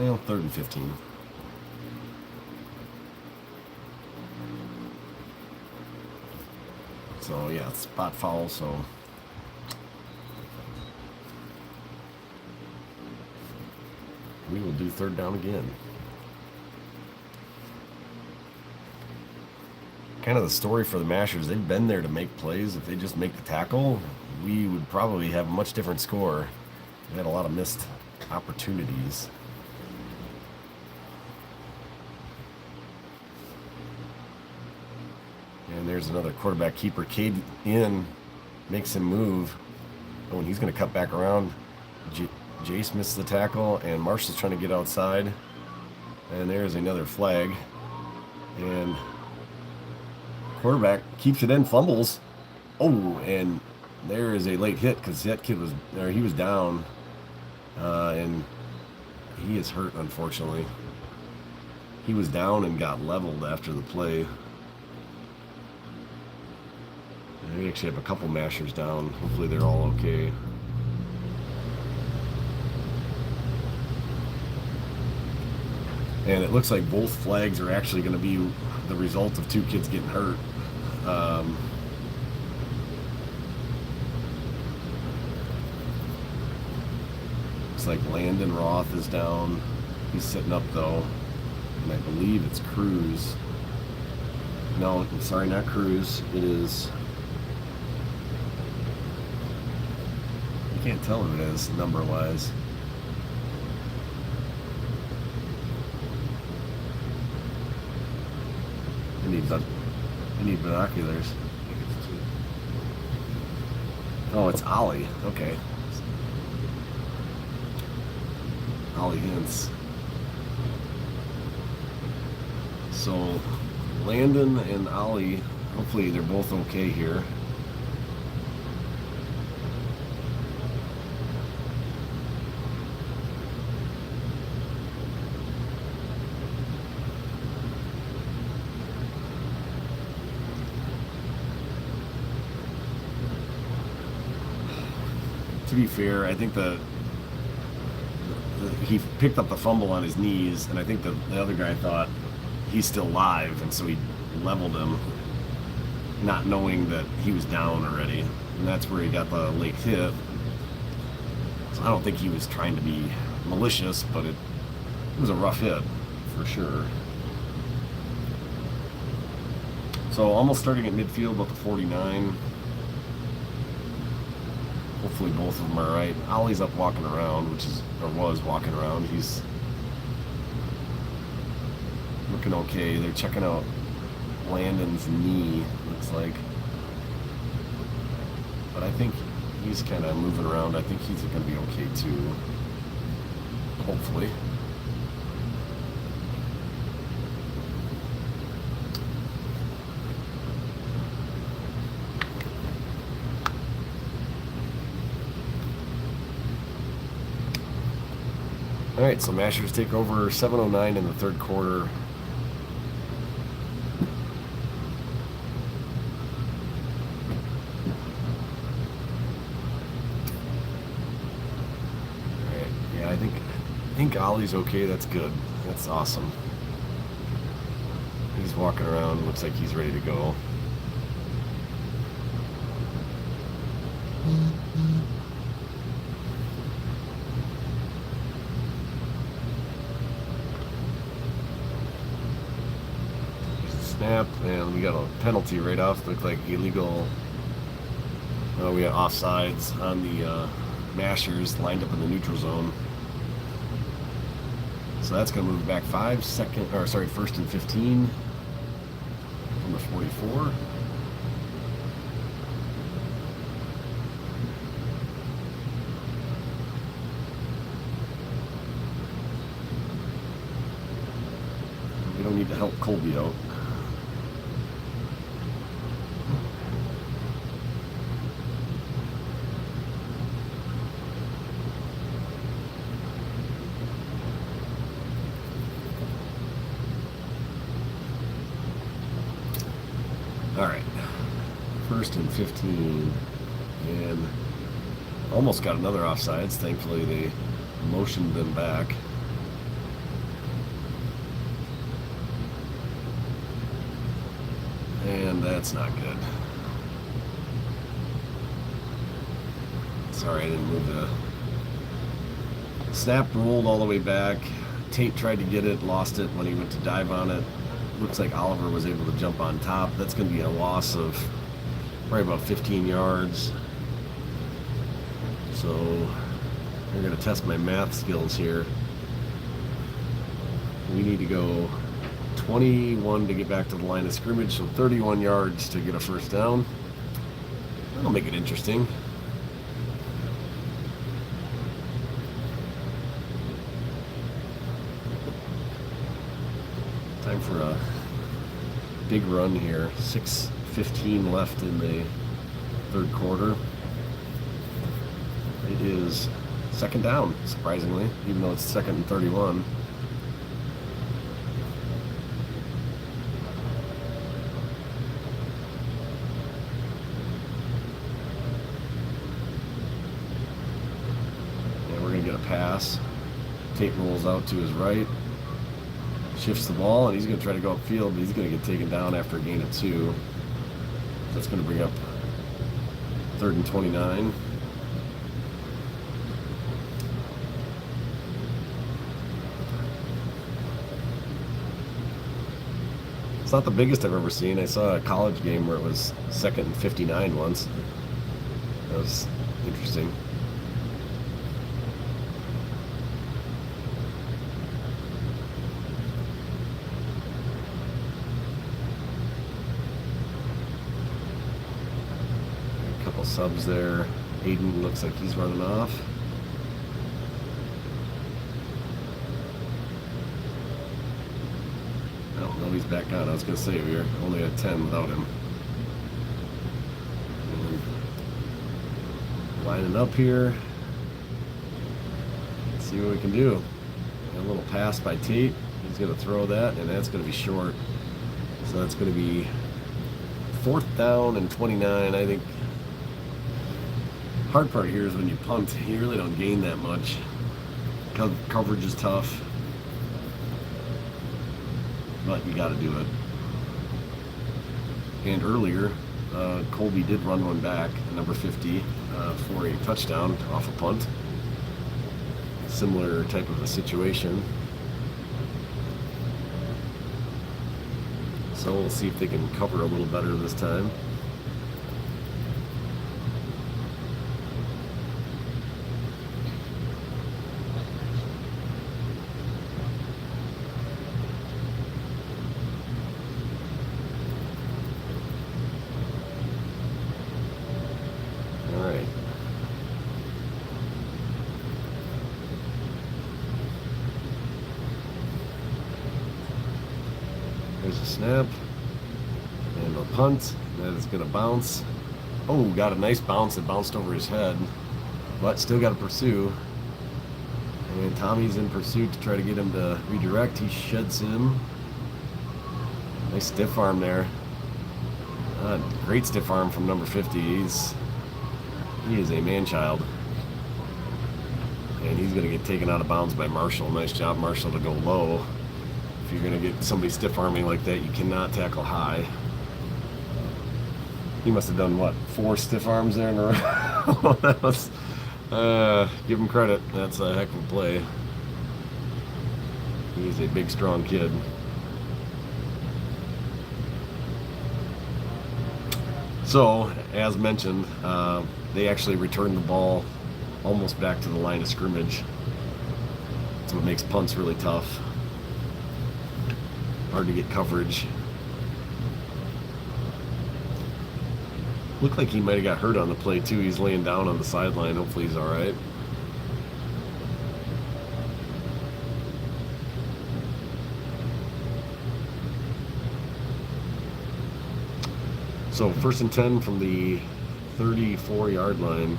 Well, 3rd and 15. So yeah, spot foul. So we will do 3rd down again. Kind of the story for the Mashers. They've been there to make plays. If they just make the tackle, we would probably have a much different score. We had a lot of missed opportunities. And there's another quarterback keeper. Cade in, makes him move. Oh, and he's going to cut back around. Jace missed the tackle, and Marshall's trying to get outside. And there's another flag. And quarterback keeps it in, fumbles. Oh, and there is a late hit because that kid was there. He was down, and he is hurt, unfortunately. He was down and got leveled after the play. And we actually have a couple Mashers down. Hopefully they're all okay. And it looks like both flags are actually going to be the result of 2 kids getting hurt. Looks like Landon Roth is down. He's sitting up though. And I believe it's Cruz. No, I'm sorry, not Cruz. It is... I can't tell who it is, number-wise. I need binoculars. Oh, it's Ollie. Okay. Ollie Hintz. So, Landon and Ollie, hopefully they're both okay here. To be fair, I think he picked up the fumble on his knees, and I think the other guy thought he's still live, and so he leveled him, not knowing that he was down already, and that's where he got the late hit. So I don't think he was trying to be malicious, but it was a rough hit for sure. So almost starting at midfield, about the 49. Hopefully both of them are right. Ollie's up walking around, was walking around. He's looking okay. They're checking out Landon's knee, looks like. But I think he's kind of moving around. I think he's going to be okay too. Hopefully. All right, so Mashers take over 7:09 in the 3rd quarter. All right, yeah, I think Ollie's okay. That's good. That's awesome. He's walking around. Looks like he's ready to go. Snap, and we got a penalty right off. Looked like illegal. We got offsides on the Mashers lined up in the neutral zone. So that's going to move back 1st and 15 from the 44. We don't need to help Colby out. All right, 1st and 15, and almost got another offsides. Thankfully, they motioned them back. And that's not good. Sorry, I didn't move the snap. Rolled all the way back. Tate tried to get it, lost it when he went to dive on it. Looks like Oliver was able to jump on top. That's going to be a loss of probably about 15 yards. So we're going to test my math skills here. We need to go 21 to get back to the line of scrimmage, so 31 yards to get a first down. That'll make it interesting. Time for a big run here. 6:15 left in the third quarter. It is second down, surprisingly, even though it's second and 31. And we're going to get a pass. Tate rolls out to his right. Shifts the ball, and he's going to try to go upfield, but he's going to get taken down after a gain of 2. That's going to bring up 3rd and 29. It's not the biggest I've ever seen. I saw a college game where it was 2nd and 59 once. That was interesting. Subs there. Aiden looks like he's running off. Oh, no, he's back on. I was going to say we were only at 10 without him. And lining up here. Let's see what we can do. A little pass by Tate. He's going to throw that, and that's going to be short. So that's going to be 4th down and 29, I think. Hard part here is when you punt, you really don't gain that much. Coverage is tough, but you got to do it. And earlier, Colby did run one back, number 50, for a touchdown off a punt. Similar type of a situation. So we'll see if they can cover a little better this time. There's a snap and a punt that is going to bounce. Oh, got a nice bounce. It bounced over his head, but still got to pursue. And Tommy's in pursuit to try to get him to redirect. He sheds him. Nice stiff arm there. Great stiff arm from number 50. He is a man-child. And he's going to get taken out of bounds by Marshall. Nice job, Marshall, to go low. If you're going to get somebody stiff arming like that, you cannot tackle high. He must have done, what, 4 stiff arms there in a row? That was, give him credit. That's a heck of a play. He's a big, strong kid. So, as mentioned, they actually returned the ball almost back to the line of scrimmage. So it makes punts really tough. Hard to get coverage. Looked like he might have got hurt on the play too. He's laying down on the sideline. Hopefully he's all right. So 1st and 10 from the 34-yard line.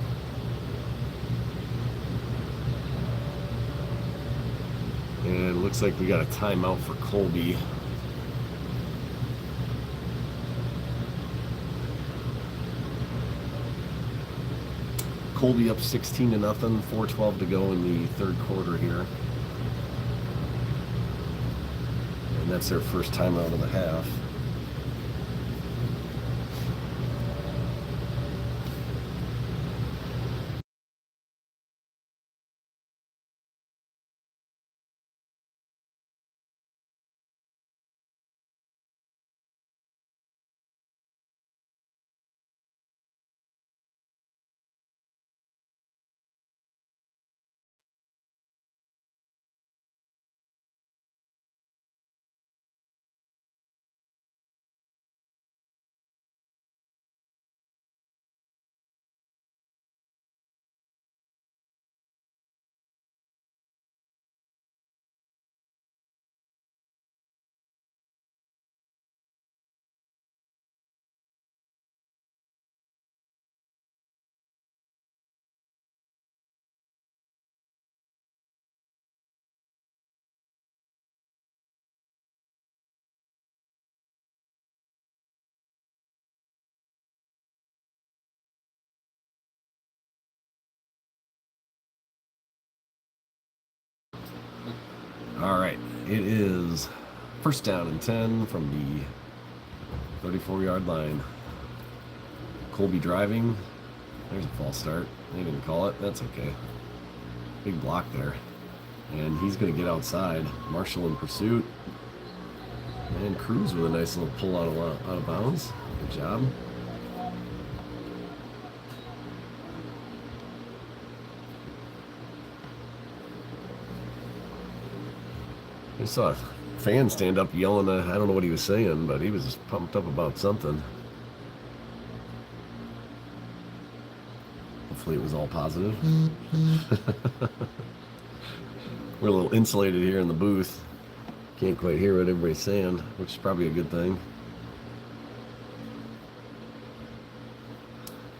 And it looks like we got a timeout for Colby. Colby up 16-0, 4:12 to go in the third quarter here. And that's their first timeout of the half. All right, it is first down and 10 from the 34-yard line. Colby driving. There's a false start. They didn't call it. That's okay. Big block there. And he's going to get outside. Marshall in pursuit. And Cruz with a nice little pull out of bounds. Good job. I saw a fan stand up yelling. I don't know what he was saying, but he was just pumped up about something. Hopefully it was all positive. We're a little insulated here in the booth. Can't quite hear what everybody's saying, which is probably a good thing.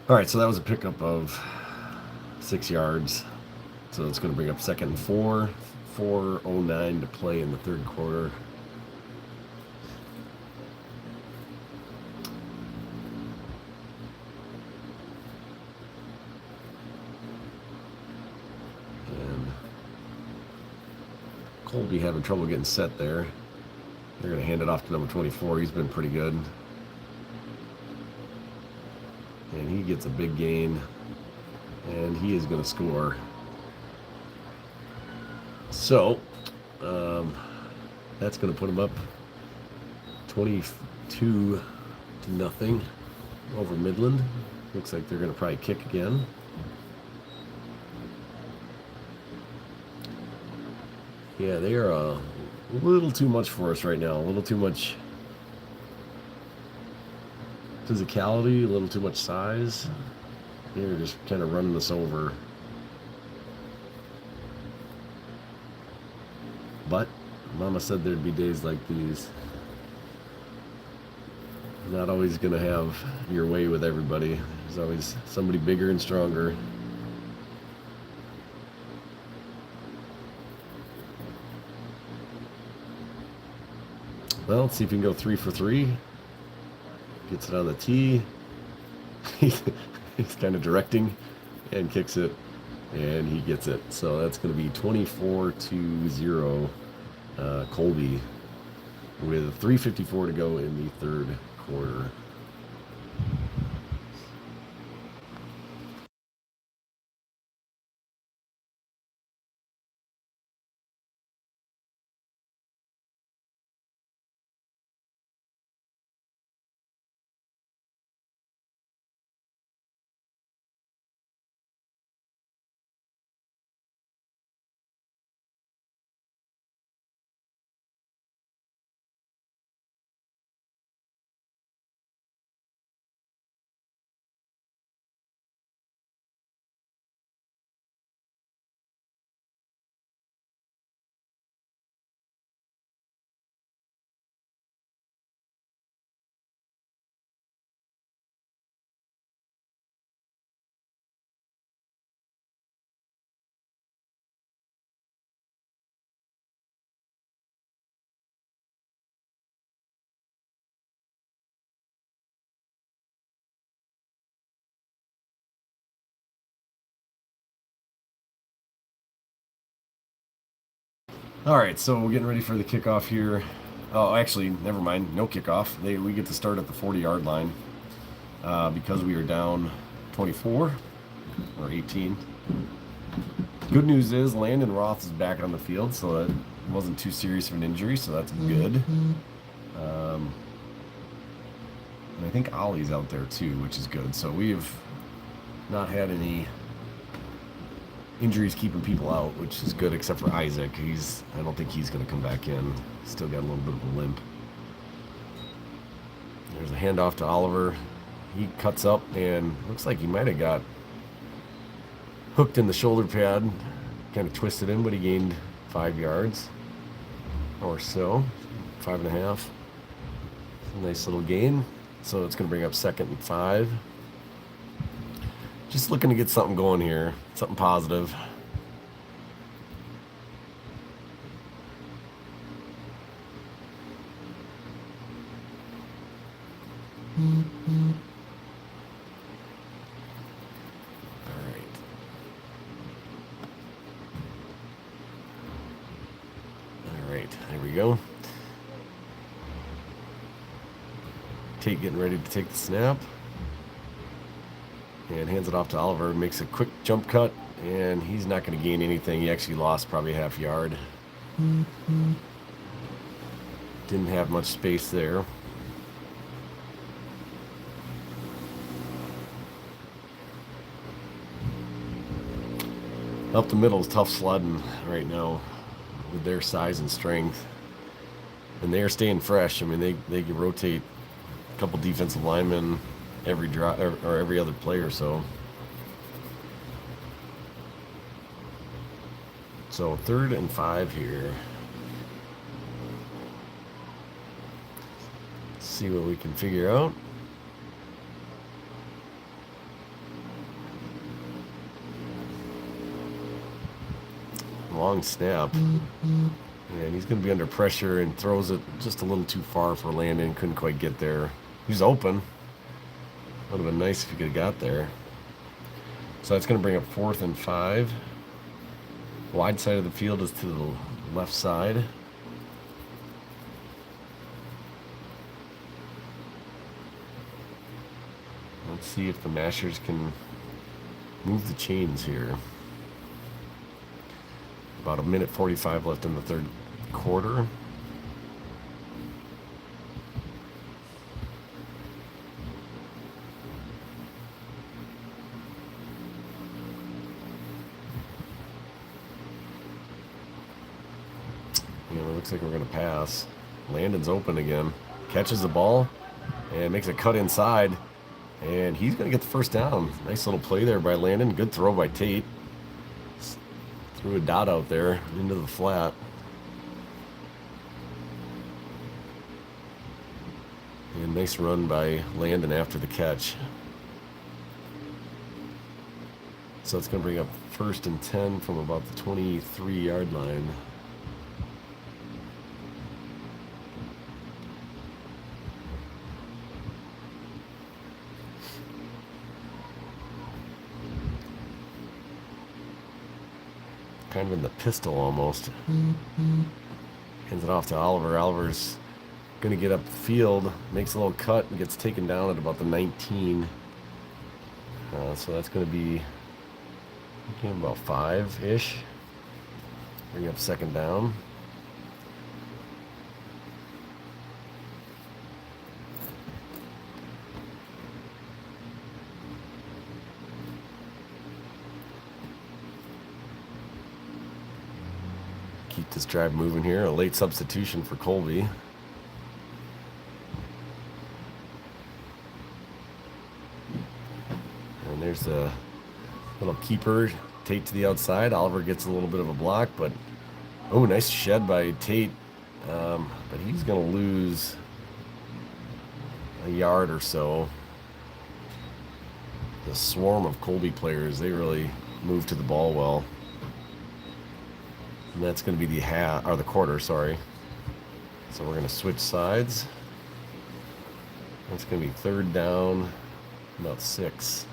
All right, so that was a pickup of 6 yards. So it's going to bring up second and 4. 4:09 to play in the third quarter. And Colby having trouble getting set there. They're going to hand it off to number 24. He's been pretty good. And he gets a big gain. And he is going to score. So, that's going to put him up 22-0 over Midland. Looks like they're going to probably kick again. Yeah, they are a little too much for us right now. A little too much physicality, a little too much size. They're just kind of running us over. But Mama said there'd be days like these. You're not always going to have your way with everybody. There's always somebody bigger and stronger. Well, let's see if we can go 3 for 3. Gets it on the tee. He's kind of directing and kicks it. And he gets it. So that's going to be 24-0 Colby with 3:54 to go in the third quarter. All right, so we're getting ready for the kickoff here. Oh, actually, never mind. No kickoff. We get to start at the 40-yard line because we are down 24 or 18. Good news is Landon Roth is back on the field, so that wasn't too serious of an injury, so that's good. And I think Ollie's out there too, which is good. So we've not had any injuries keeping people out, which is good, except for Isaac. I don't think he's going to come back in. Still got a little bit of a limp. There's a handoff to Oliver. He cuts up and looks like he might have got hooked in the shoulder pad, kind of twisted him, but he gained 5 yards or so, 5.5. Nice little gain. So it's going to bring up second and 5. Just looking to get something going here, something positive. All right. go. Tate getting ready to take the snap. And hands it off to Oliver. Makes a quick jump cut. And he's not going to gain anything. He actually lost probably half yard. Didn't have much space there. Up the middle is tough sledding right now with their size and strength. And they are staying fresh. I mean, they can rotate a couple defensive linemen every drive or every other play or so. So 3rd and 5 here. Let's see what we can figure out. Long snap. And he's going to be under pressure and throws it just a little too far for Landon. Couldn't quite get there. He's open. Would have been nice if he could have got there. So that's going to bring up 4th and 5. Wide side of the field is to the left side. Let's see if the Mashers can move the chains here. About 1:45 left in the 3rd quarter. It looks like we're going to pass. Landon's open again. Catches the ball and makes a cut inside. And he's going to get the first down. Nice little play there by Landon. Good throw by Tate. Threw a dot out there into the flat. And nice run by Landon after the catch. So it's going to bring up 1st and 10 from about the 23-yard line. Kind of in the pistol almost. Hands it off to Oliver. Oliver's going to get up the field, makes a little cut, and gets taken down at about the 19. So that's going to be about 5-ish. Bring up 2nd down. Keep this drive moving here. A late substitution for Colby. And there's a little keeper. Tate to the outside. Oliver gets a little bit of a block, but oh, nice shed by Tate. But he's going to lose a yard or so. The swarm of Colby players, they really move to the ball well. And that's going to be the quarter, sorry. So we're going to switch sides. That's going to be 3rd down, about 6.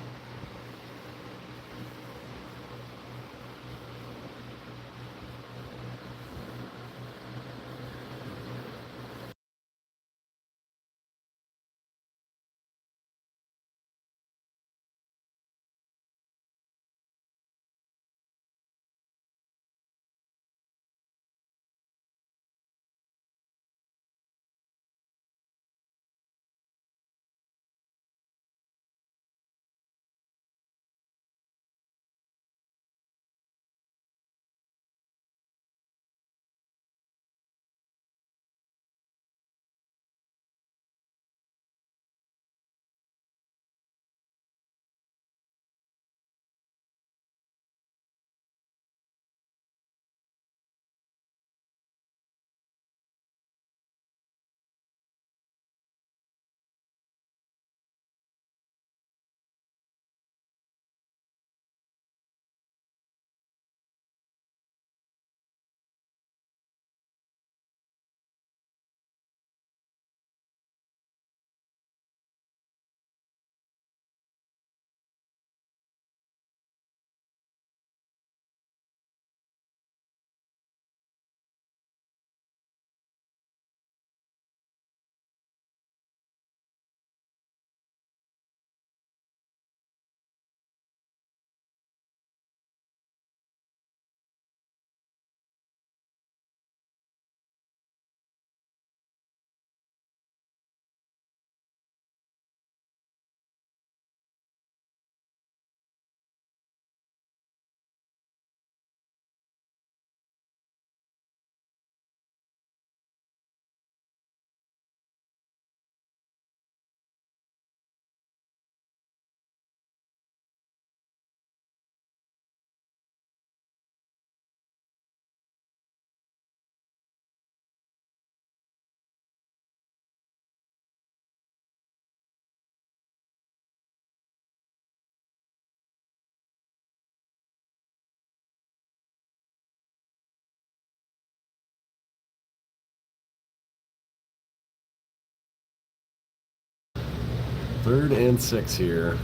3rd and 6 here.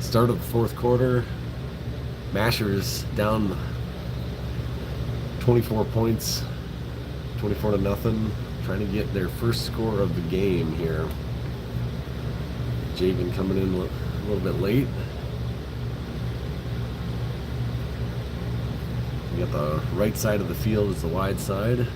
Start of the 4th quarter. Mashers down 24 points, 24 to nothing. Trying to get their first score of the game here. Javen coming in a little bit late. We got the right side of the field is the wide side.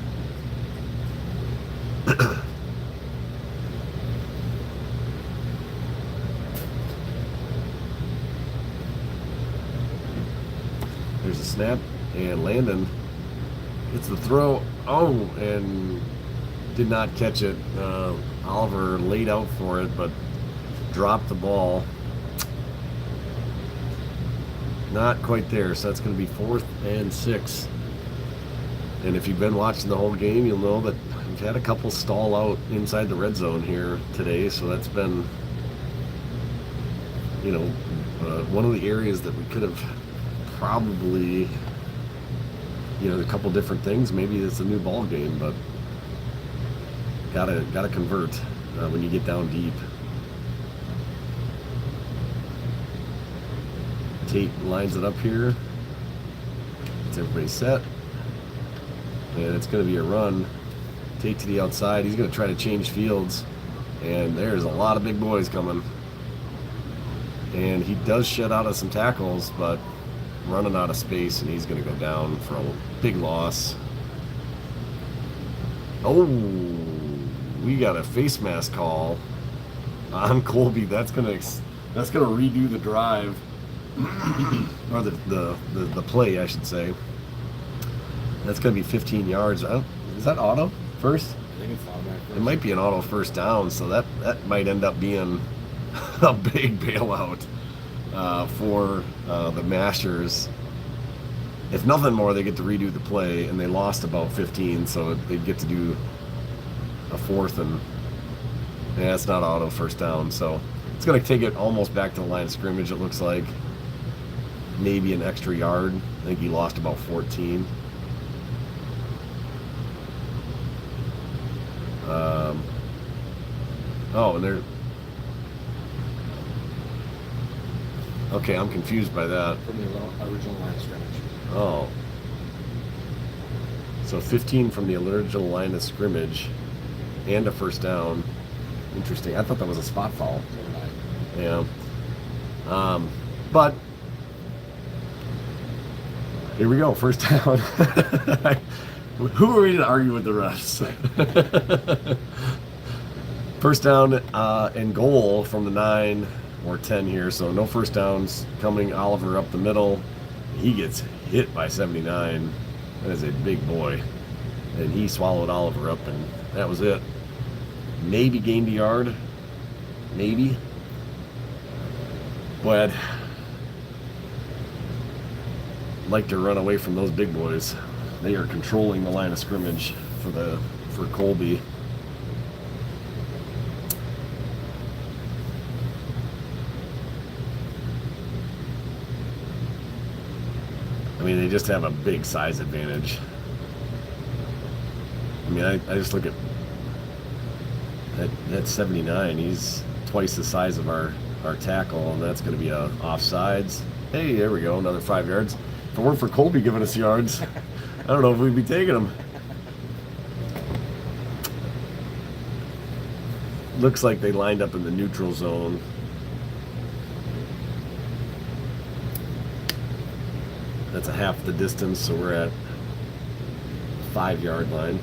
There's a snap, and Landon gets the throw. Oh, and did not catch it. Oliver laid out for it, but dropped the ball. Not quite there, so that's going to be 4th and 6. And if you've been watching the whole game, you'll know that we've had a couple stall out inside the red zone here today, so that's been, you know, one of the areas that we could have probably, you know, a couple different things. Maybe it's a new ball game, but gotta convert when you get down deep. Tate lines it up here. Gets everybody set, and it's going to be a run. Tate to the outside. He's going to try to change fields, and there's a lot of big boys coming. And he does shed out of some tackles, but running out of space, and he's going to go down for a big loss. Oh, we got a face mask call on Colby. That's gonna redo the drive, or the play, I should say. That's gonna be 15 yards. Is that auto first? I think it's automatic first. It might be an auto first down, so that might end up being a big bailout for the Mashers. If nothing more, they get to redo the play, and they lost about 15, so they get to do a 4th, and yeah, it's not auto first down, so it's going to take it almost back to the line of scrimmage. It looks like maybe an extra yard. I think he lost about 14. Oh, and they're okay. I'm confused by that. From the original line of scrimmage. Oh. So 15 from the original line of scrimmage and a first down. Interesting. I thought that was a spot foul. So did I. Yeah. But here we go. First down. Who are we to argue with the refs? First down and goal from the 9 or 10 here. So no first downs coming. Oliver up the middle. He gets hit by 79. That is a big boy. And he swallowed Oliver up, and that was it. Maybe gained a yard. Maybe. But I'd like to run away from those big boys. They are controlling the line of scrimmage for Colby. I mean, they just have a big size advantage. I mean, I just look at that 79. He's twice the size of our tackle, and that's going to be a offsides. Hey, there we go, another 5 yards. If it weren't for Colby giving us yards, I don't know if we'd be taking them. Looks like they lined up in the neutral zone. That's a half the distance, so we're at 5-yard line.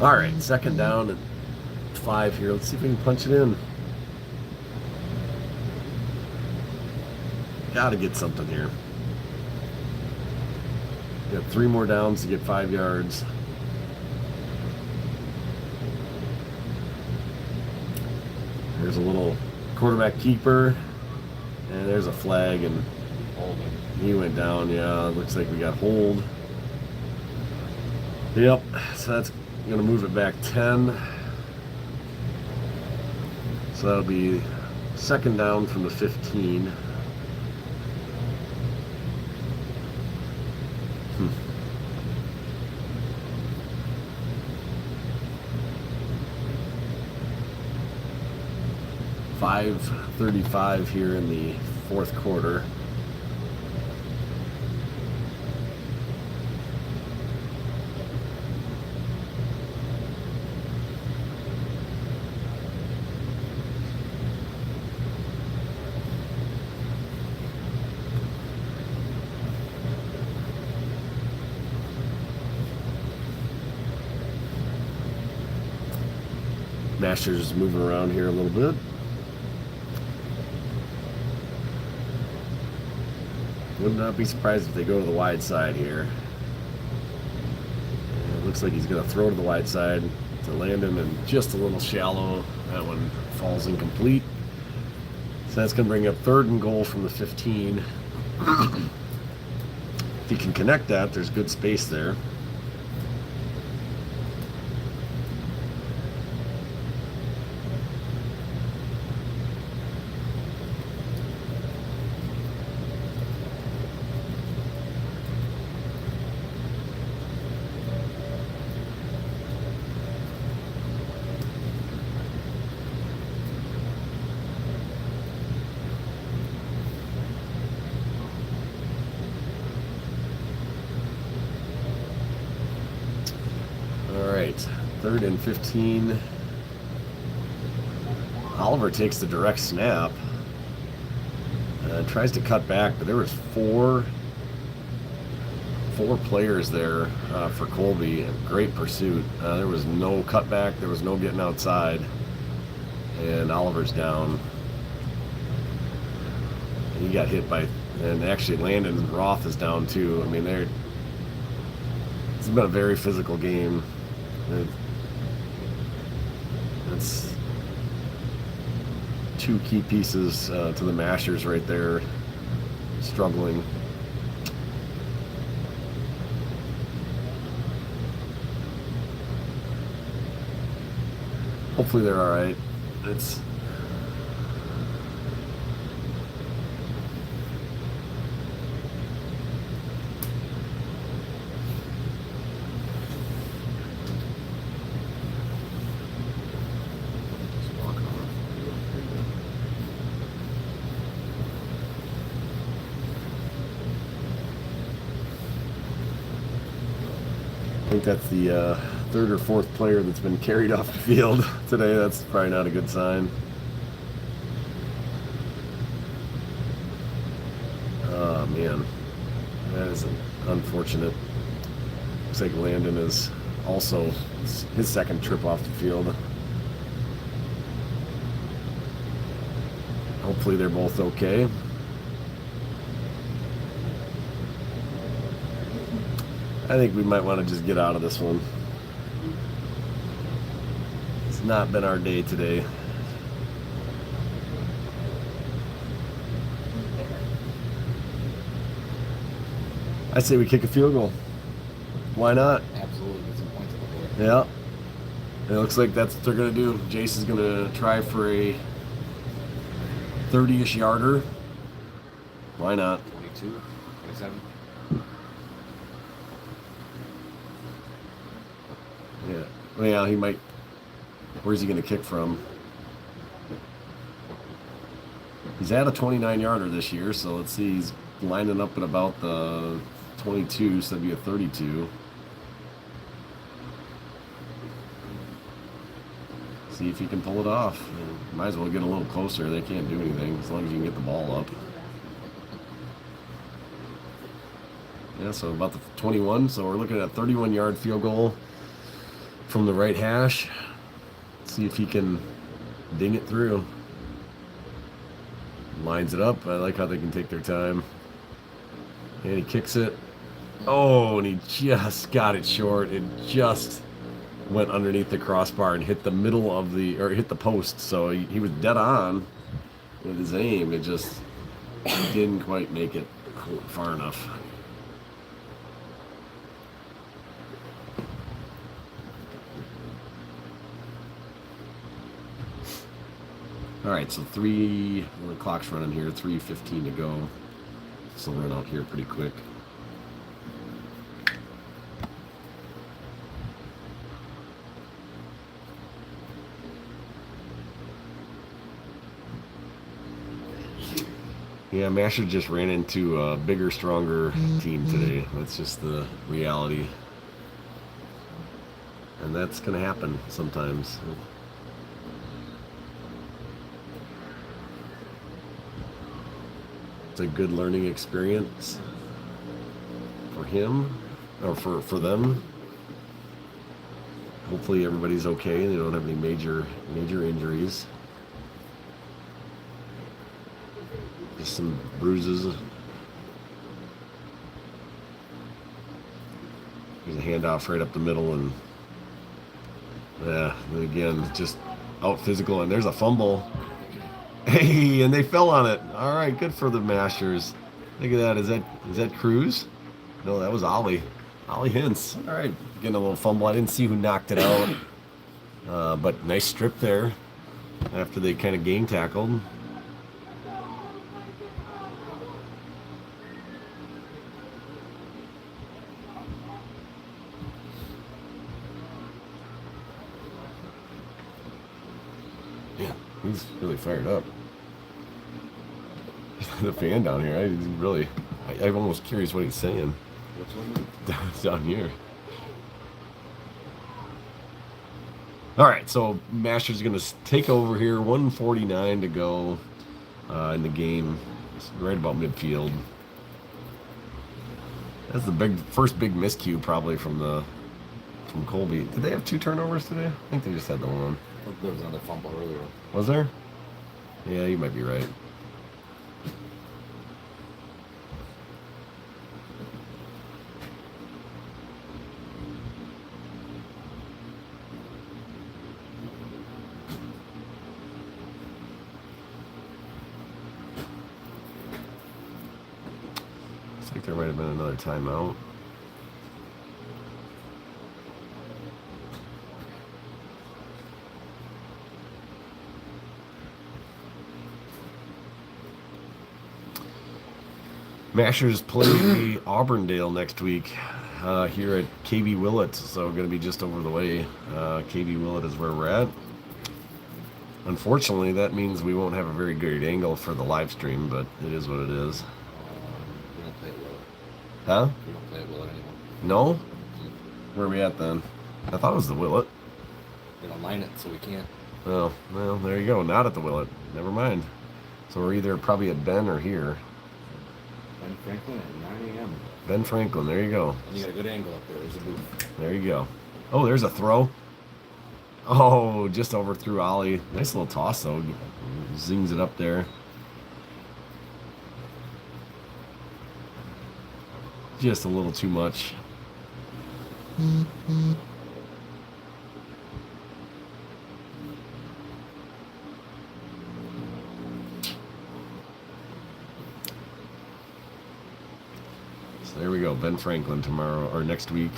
All right, second down and 5 here. Let's see if we can punch it in. Got to get something here. Got 3 more downs to get 5 yards. There's a little quarterback keeper. And there's a flag, and he went down. Yeah, it looks like we got hold. Yep, so that's going to move it back 10. So that'll be second down from the 15. 5:35 here in the fourth quarter. Masters moving around here a little bit. Would not be surprised if they go to the wide side here. And it looks like he's going to throw to the wide side to Landon, and just a little shallow. That one falls incomplete. So that's going to bring up 3rd and goal from the 15. If he can connect that, there's good space there. All right, 3rd and 15. Oliver takes the direct snap. Tries to cut back, but there was four players there for Colby. Great pursuit. There was no cutback. There was no getting outside. And Oliver's down. And he got hit by, and actually Landon Roth is down too. I mean, it's been a very physical game. That's 2 key pieces to the Masters right there, struggling. Hopefully they're all right. It's I think that's the 3rd or 4th player that's been carried off the field today. That's probably not a good sign. Oh man, that is unfortunate. Looks like Landon is also his 2nd trip off the field. Hopefully they're both okay. I think we might want to just get out of this one. It's not been our day today. I say we kick a field goal. Why not? Absolutely, get some points on the board. Yeah. It looks like that's what they're going to do. Jace is going to try for a 30-ish yarder. Why not? 22, 27. Yeah. Well, yeah, he might. Where's he going to kick from? He's at a 29-yarder this year, so let's see. He's lining up at about the 22, so that'd be a 32. See if he can pull it off. Might as well get a little closer. They can't do anything as long as you can get the ball up. Yeah, so about the 21. So we're looking at a 31-yard field goal from the right hash. See if he can ding it through. Lines it up. I like how they can take their time. And he kicks it. Oh, and he just got it short. It just went underneath the crossbar and hit the middle of the, or hit the post. So he was dead on with his aim. It just didn't quite make it far enough. All right, so the clock's running here, 3:15 to go. This will run out here pretty quick. Yeah, Masher just ran into a bigger, stronger team today. That's just the reality. And that's going to happen sometimes. It's a good learning experience for him, or for them. Hopefully everybody's okay. They don't have any major injuries. Just some bruises. There's a handoff right up the middle, and yeah, again, just out physical, and there's a fumble. Hey, and they fell on it. All right, good for the Mashers. Look at that. Is that Cruz? No, that was Ollie. Ollie Hintz. All right, getting a little fumble. I didn't see who knocked it out, but nice strip there after they kind of game tackled. Yeah, he's really fired up. The fan down here, I'm almost curious what he's saying. Which one? Down here. All right, so Master's going to take over here. 1:49 to go in the game. It's right about midfield. That's the first big miscue probably from Colby. Did they have 2 turnovers today? I think they just had the one. There was another fumble earlier. Was there? Yeah, you might be right. I think there might have been another timeout. Mashers play Auburndale next week here at KB Willett, so going to be just over the way. KB Willett is where we're at. Unfortunately, that means we won't have a very good angle for the live stream, but it is what it is. We don't play it Willett. Huh? We don't play it Willett anymore. No? Where are we at then? I thought it was the Willett. They don't line it, so we can't. Oh, well, there you go. Not at the Willett. Never mind. So we're either probably at Ben or here. Ben Franklin at 9 a.m. Ben Franklin, there you go. And you got a good angle up there. There's a booth. There you go. Oh, there's a throw. Oh, just overthrew Ollie. Nice little toss, though. Zings it up there. Just a little too much. So there we go. Ben Franklin tomorrow, or next week,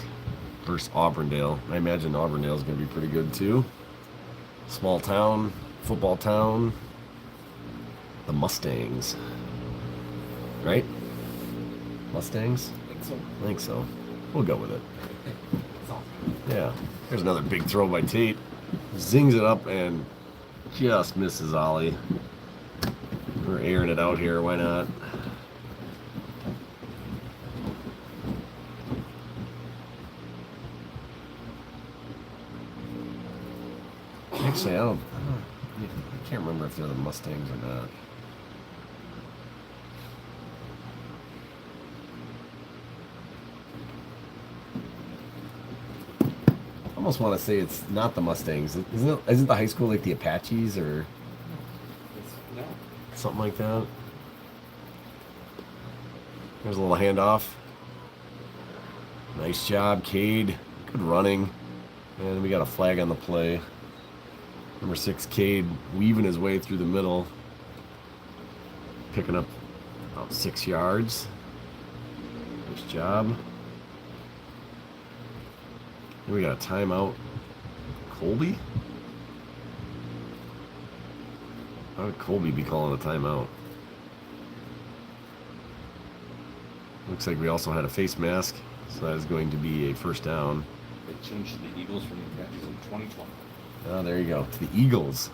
versus Auburndale. I imagine Auburndale is going to be pretty good, too. Small town, football town. The Mustangs. Right? Mustangs? I think so. We'll go with it. Yeah. There's another big throw by Tate. Zings it up and just misses Ollie. We're airing it out here. Why not? Actually, I can't remember if they're the Mustangs or not. I almost want to say it's not the Mustangs. Isn't the high school like the Apaches or No. something like that? There's a little handoff. Nice job, Cade. Good running. And we got a flag on the play. Number 6, Cade, weaving his way through the middle. Picking up about 6 yards. Nice job. Then we got a timeout. Colby? How would Colby be calling a timeout? Looks like we also had a face mask, so that is going to be a first down. They changed the Eagles from the Apaches in 2020. Oh, there you go. To the Eagles.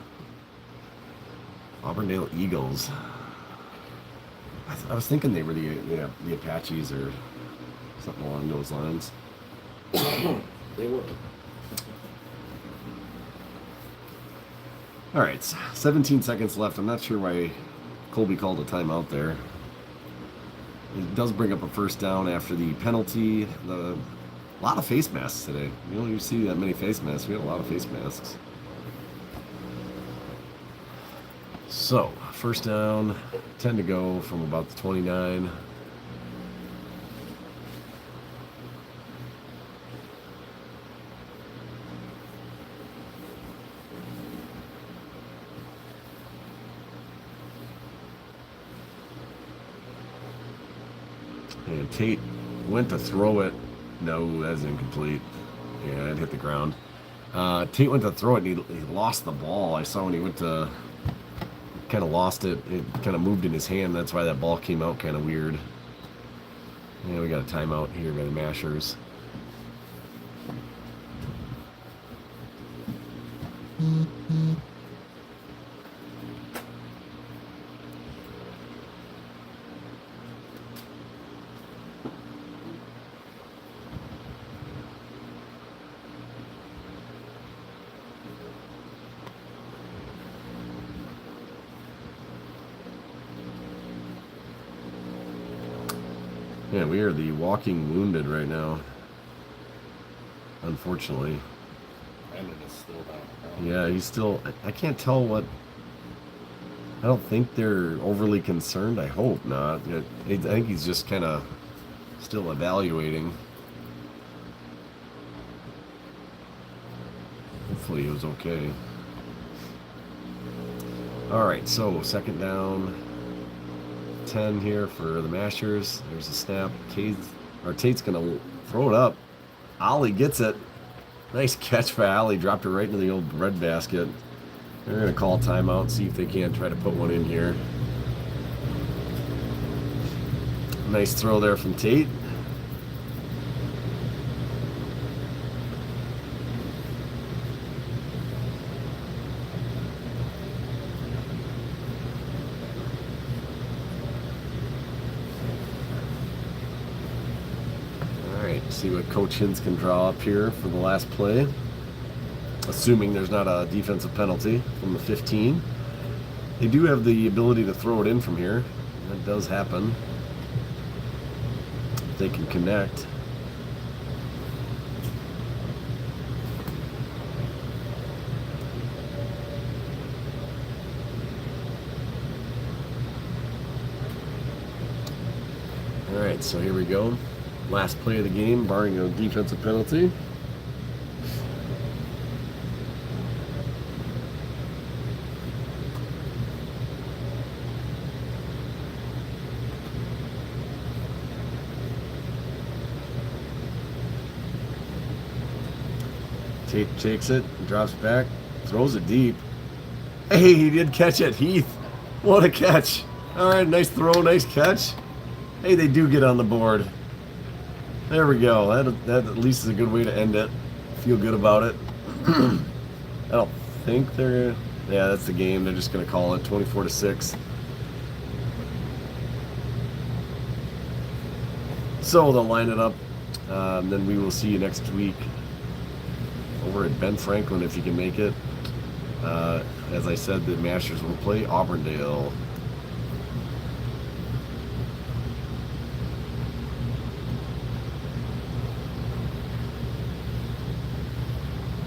Auburndale Eagles. I was thinking they were the Apaches or something along those lines. They were. All right, 17 seconds left. I'm not sure why Colby called a timeout there. It does bring up a first down after the penalty. A lot of face masks today. You don't usually see that many face masks. We had a lot of face masks. So, first down, 10 to go from about the 29. And Tate went to throw it. No, that's incomplete. Yeah, it hit the ground. Tate went to throw it, and he lost the ball. I saw when he went to, kind of lost it. It kind of moved in his hand. That's why that ball came out kind of weird. Yeah, we got a timeout here by the Mashers. Yeah, we are the walking wounded right now. Unfortunately. Brandon is still down. Yeah, he's still... I can't tell what... I don't think they're overly concerned. I hope not. I think he's just kind of still evaluating. Hopefully he was okay. Alright, so second down... 10 here for the Mashers. There's a snap. Tate's gonna throw it up. Ollie gets it. Nice catch by Ollie. Dropped it right into the old bread basket. They're gonna call timeout and see if they can try to put one in here. Nice throw there from Tate. See what Coach Hintz can draw up here for the last play. Assuming there's not a defensive penalty from the 15. They do have the ability to throw it in from here. That does happen. If they can connect. All right, so here we go. Last play of the game, barring a defensive penalty. Tate takes it, drops back, throws it deep. Hey, he did catch it, Heath. What a catch. All right, nice throw, nice catch. Hey, they do get on the board. There we go. That at least is a good way to end it. Feel good about it. I don't think they're... Yeah, that's the game. They're just going to call it 24-6. So they'll line it up. Then we will see you next week over at Ben Franklin if you can make it. As I said, the Masters will play Auburndale.